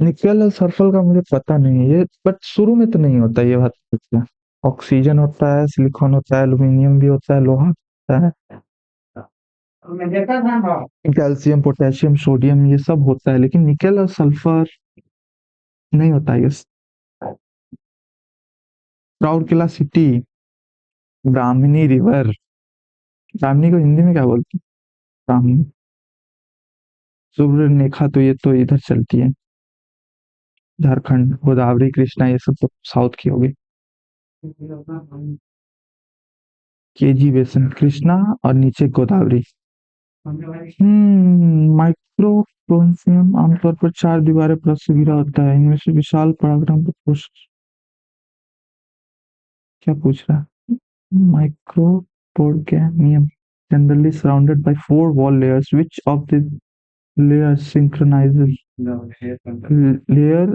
निकेल और सल्फर का मुझे पता नहीं है ये, बट शुरू में तो नहीं होता ये बात सच है। ऑक्सीजन होता है, सिलिकॉन होता है, एल्यूमिनियम भी होता है, लोहा होता है, कैल्शियम, पोटेशियम, सोडियम, ये सब होता है, लेकिन निकेल और सल्फर नहीं होता है। राउरकेला सिटी, ब्राह्मणी रिवर, ब्राह्मणी को हिंदी में क्या बोलते हैं? ब्राह्मणी। सुवर्णरेखा तो ये तो इधर चलती है, झारखंड। गोदावरी, कृष्णा, ये सब तो साउथ की होगी। केजी बेसिन, कृष्णा और नीचे गोदावरी। माइक्रोपोन्सियम आमतौर पर चार दीवारें परत से घिरा होता है, इनमें से विशाल परागण पर क्या पूछ रहा है? Micropodgamium generally surrounded by four wall layers. Which of the layers synchronizes layer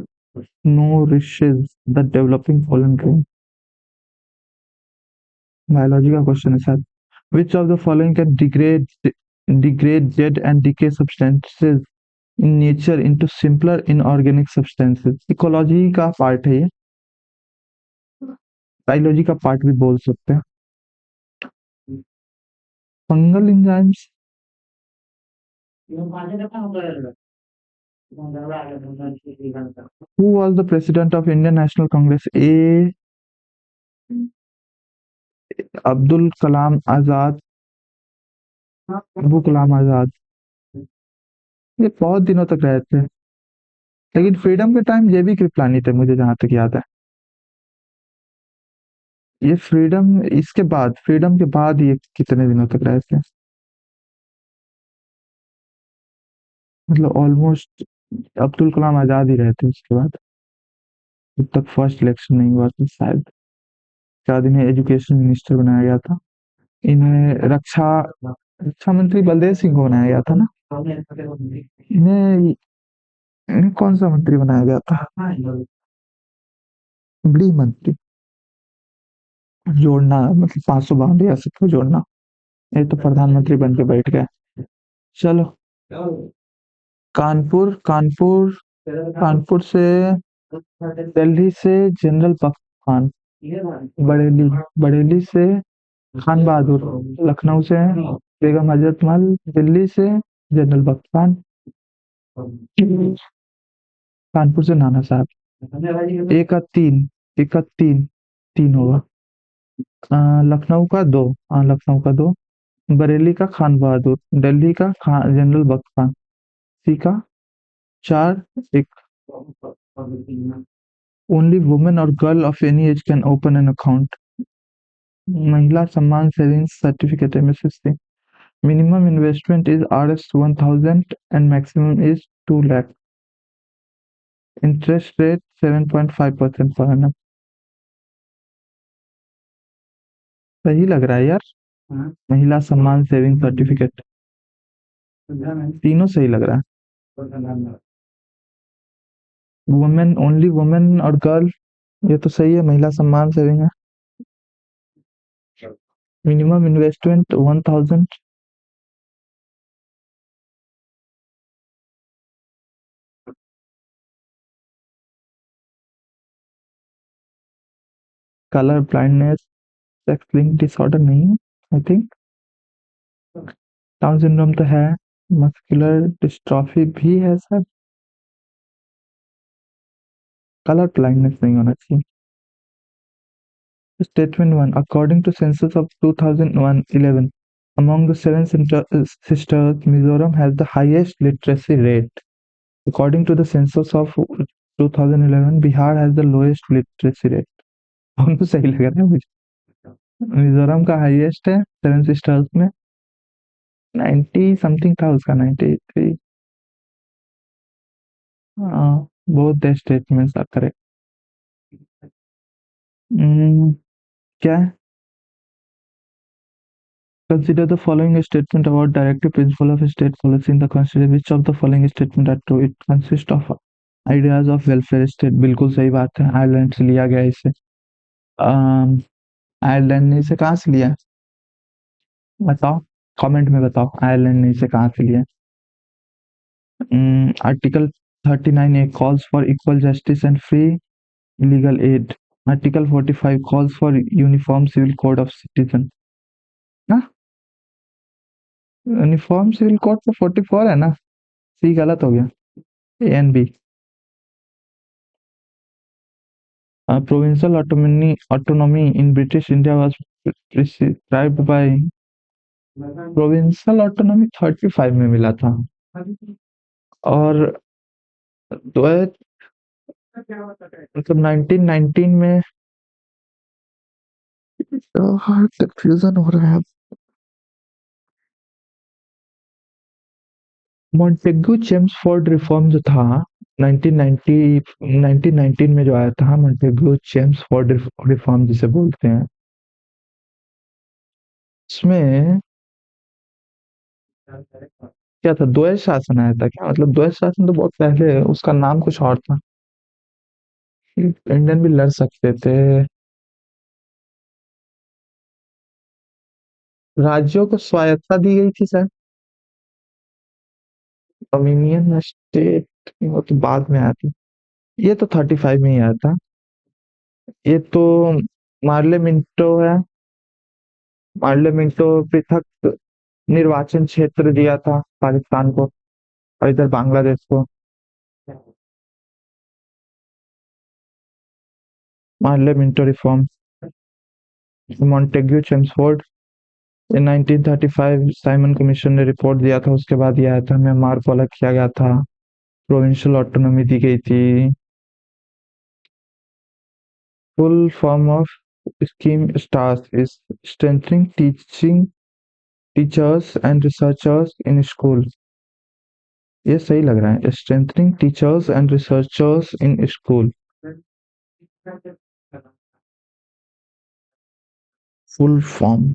nourishes the developing pollen grain? Biology का क्वेश्चन है शायद। Which of the following can degrade dead and decay substances in nature into simpler inorganic substances? Ecology का part है ये, biology का part भी बोल सकते हैं। Fungal enzymes, who was the president of Indian National Congress? A. Abdul Kalam Azad, Abu Kalam Azad. ये बहुत दिनों तक रहे थे, लेकिन फ्रीडम के टाइम ये भी कृपलानी थे, मुझे जहां तक याद है। ये फ्रीडम के बाद ये कितने दिनों तक रहे थे, मतलब ऑलमोस्ट अब्दुल कलाम आजाद ही रहे थे उसके बाद, जब तक फर्स्ट इलेक्शन नहीं हुआ था शायद। शायद इन्हें एजुकेशन मिनिस्टर बनाया गया था। इन्हें रक्षा मंत्री बलदेव सिंह को बनाया गया था ना। इन्हें इन्हें कौन सा मंत्री बनाया गया था? गृह मंत्री। जोड़ना मतलब 552 रियासत को जोड़ना, ये तो प्रधानमंत्री बन के बैठ गए। चलो, कानपुर कानपुर कानपुर से, दिल्ली से जनरल बख्त खान, बरेली बरेली से खान बहादुर, लखनऊ से बेगम हजरत महल, दिल्ली से जनरल बख्त खान, कानपुर से नाना साहब। एक का तीन, तीन होगा। लखनऊ का दो, हाँ लखनऊ का दो, बरेली का खान बहादुर, दिल्ली का खान जनरल बख्त खान, सी का चार, एक। ओनली वुमेन और girl of any age can open an account, Mahila Samman savings certificate MSSC. Minimum investment is RS 1000 and maximum is 2 lakh. Interest rate 7.5% per annum. सही लग रहा है यार। महिला सम्मान सेविंग सर्टिफिकेट, तीनों सही लग रहा है। वुमेन ओनली, वुमेन और गर्ल, ये तो सही है। महिला सम्मान सेविंग है। Minimum investment 1000। Colour blindness, sex link disorder नहीं है आई थिंक। डाउन सिंड्रोम तो है। मस्कुलर डिस्ट्रॉफी भी है सर। कलर ब्लाइंडनेस नहीं होना चाहिए। Statement 1. According to census of 2011, among the seven sisters, Mizoram has the highest literacy rate. According to the census of 2011, Bihar has the lowest literacy rate. दोनों सही लग रहा है मुझे। मिजोरम का हाईएस्ट है सेवन सिस्टर्स में, 90 समथिंग था उसका, 93। हाँ, both the statements are correct. क्या है? Consider the following statement about directive principle of state policy in the constitution. Which of the following statement are true? It consists of ideas of welfare state. बिल्कुल सही बात है, Ireland से लिया गया इसे। आयरलैंड ने इसे कहाँ से लिया? बताओ, कमेंट में बताओ, आयरलैंड ने इसे कहाँ से लिया? Article 39A calls for equal justice and free legal aid. Article 45 calls for uniform civil code of citizen. हाँ, यूनिफॉर्म सिविल कोड तो 44 है ना। सी गलत हो गया, A and B. Provincial autonomy in British India was prescribed by provincial autonomy 35 में मिला था। और दो मतलब 1919 में कंफ्यूजन हो रहा है। मॉन्टेग्यू चेम्सफोर्ड रिफॉर्म जो था 1990 1919 में जो आया था, मॉन्टेग्यू चेम्सफोर्ड रिफॉर्म जिसे बोलते हैं, इसमें क्या था? द्वैध शासन आया था क्या? मतलब द्वैध शासन तो बहुत पहले है, उसका नाम कुछ और था। इंडियन भी लड़ सकते थे। राज्यों को स्वायत्तता दी गई थी सर। डोमिनियन स्टेट वो तो बाद में आया था। ये तो 35 में ही आया था। ये तो मार्लेमिंटो है। मार्लेमिंटो पृथक निर्वाचन क्षेत्र दिया था पाकिस्तान को और इधर बांग्लादेश को। Morley Minto reform, Montagu Chelmsford. in 1935 Simon Commission ने रिपोर्ट दिया था, उसके बाद ये आया था, म्यांमार को अलग किया गया था, प्रोविंशियल ऑटोनॉमी दी गई थी। Full form of scheme stars is strengthening teaching teachers and researchers in school. ये सही लग रहा है, strengthening teachers and researchers in school. Full form.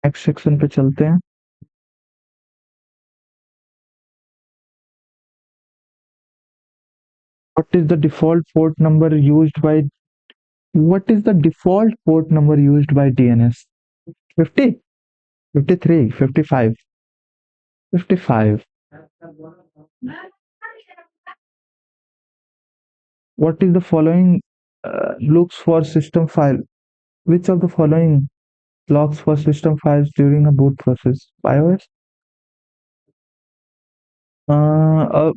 Next section पे चलते हैं। What is the default port number used by what is the default port number used by DNS? 50, 53, 55, 55. What is the following looks for system file? Which of the following logs for system files during a boot process? BIOS? A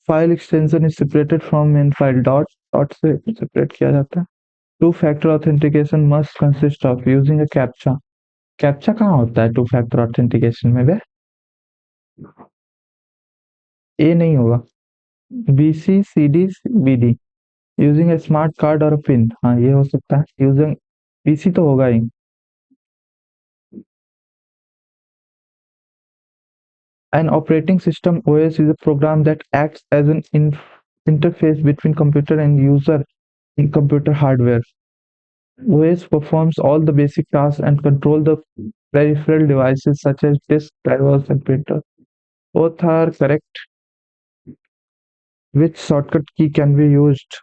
file extension is separated from main file, dot से separate किया जाता है। Two factor authentication must consist of using a captcha. Captcha कहाँ होता है two factor authentication में बे? A नहीं होगा। B C C D B D. Using a smart card और पिन, हाँ ये हो सकता है। यूजिंग पीसी तो होगा ही। An operating system OS is a program that acts as an interface between computer and user in computer hardware. OS performs all the basic tasks and control the peripheral devices such as disk, drivers, and printer. Both are correct. Which shortcut key can be used?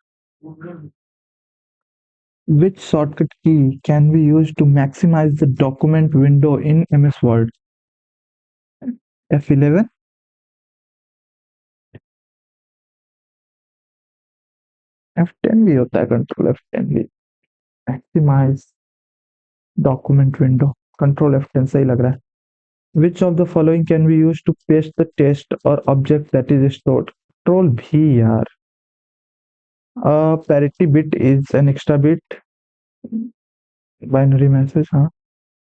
Which shortcut key can be used to maximize the document window in MS Word? F11, F10 भी होता है, control F10 भी। Maximise document window, control F10 सही लग रहा है। Which of the following can be used to paste the text or object that is stored? Control V यार। Parity bit is an extra bit. Binary message, हाँ।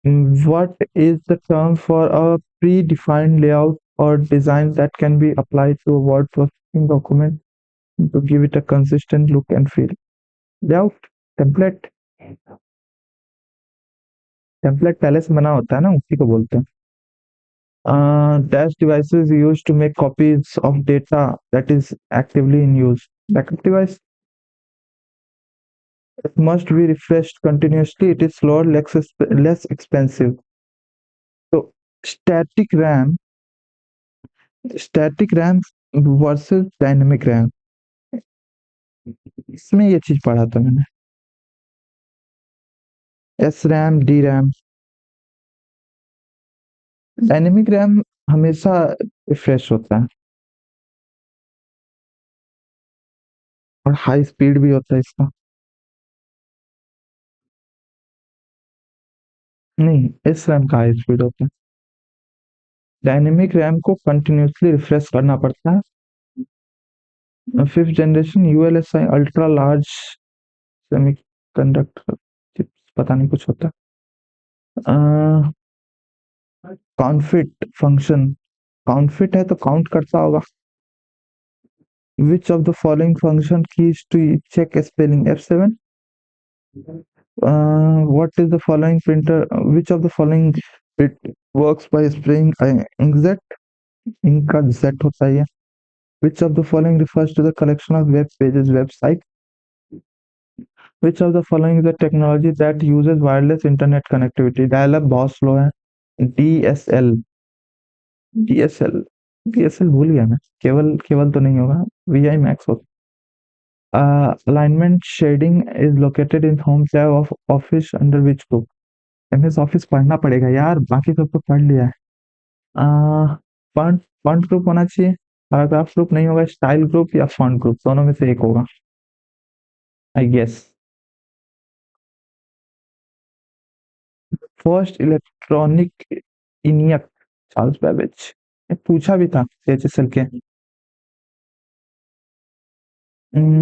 What is the term for a predefined layout or design that can be applied to a word processing document to give it a consistent look and feel? Layout, template। Template पहले से बना होता है ना, उसी को बोलते हैं। Dash devices used to make copies of data that is actively in use. Backup device, it must be refreshed continuously. It is slower, less expensive. So static RAM, static RAM versus dynamic RAM, इसमें ये चीज पढ़ा था मैंने। S RAM, D RAM. Dynamic RAM हमेशा refresh होता है और हाई स्पीड भी होता है इसका। नहीं, एस रैम का हाई स्पीड होता है। डायनेमिक रैम को कंटिन्यूसली रिफ्रेश करना पड़ता है। Fifth generation ULSI ultra large semiconductor chips, पता नहीं कुछ होता है। कॉन्फिट फंक्शन, काउंटफिट है तो काउंट करता होगा। Which of the following function keys to check spelling? F7। What is the following printer, which of the following it works by spraying inkjet, ink का जेट होता है ये। Which of the following refers to the collection of web pages, website? Which of the following is a technology that uses wireless internet connectivity? Dial-up बहुत slow है। DSL, DSL, DSL भूल गया मैं। केवल केवल तो नहीं होगा, VI Max होगा। Alignment shading is located in home tab of office under which group? MS Office पढ़ना पड़ेगा यार, बाकी सब तो पढ़ लिया है। फॉन्ट फॉन्ट ग्रुप होना चाहिए, पैराग्राफ ग्रुप नहीं होगा, स्टाइल ग्रुप या फॉन्ट ग्रुप, दोनों में से एक होगा I guess. First electronic ENIAC, Charles Babbage. पूछा भी था CHSL के।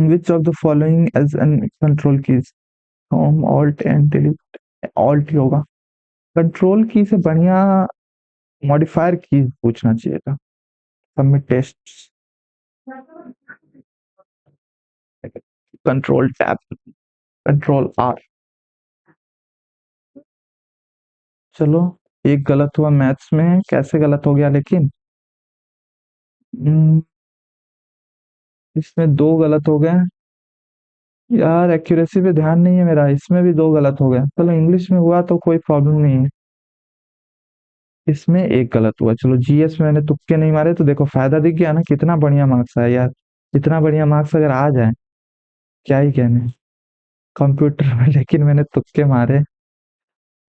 Which of the following as an control keys? Home, alt and delete. Alt ही होगा। कंट्रोल की से बढ़िया मॉडिफायर कीज पूछना चाहिए था। Submit test, control tab, control R. चलो, एक गलत हुआ मैथ्स में, कैसे गलत हो गया लेकिन। हम्म, इसमें दो गलत हो गए यार, एक्यूरेसी पे ध्यान नहीं है मेरा, इसमें भी दो गलत हो गए। चलो इंग्लिश में हुआ तो कोई प्रॉब्लम नहीं है, इसमें एक गलत हुआ। चलो जीएस में मैंने तुक्के नहीं मारे तो देखो फायदा दिख गया ना, कितना बढ़िया मार्क्स आया यार। इतना बढ़िया मार्क्स अगर आ जाए, क्या ही कहने कंप्यूटर में, लेकिन मैंने तुक्के मारे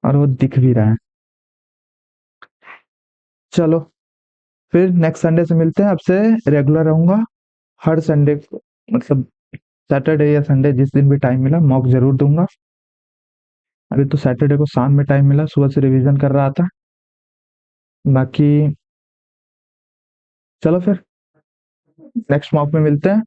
और वो दिख भी रहा है। चलो फिर नेक्स्ट संडे से मिलते हैं, आपसे रेगुलर रहूंगा हर संडे को, मतलब सैटरडे या संडे जिस दिन भी टाइम मिला मॉक जरूर दूंगा। अभी तो सैटरडे को शाम में टाइम मिला, सुबह से रिवीजन कर रहा था। बाकी चलो फिर नेक्स्ट मॉक में मिलते हैं।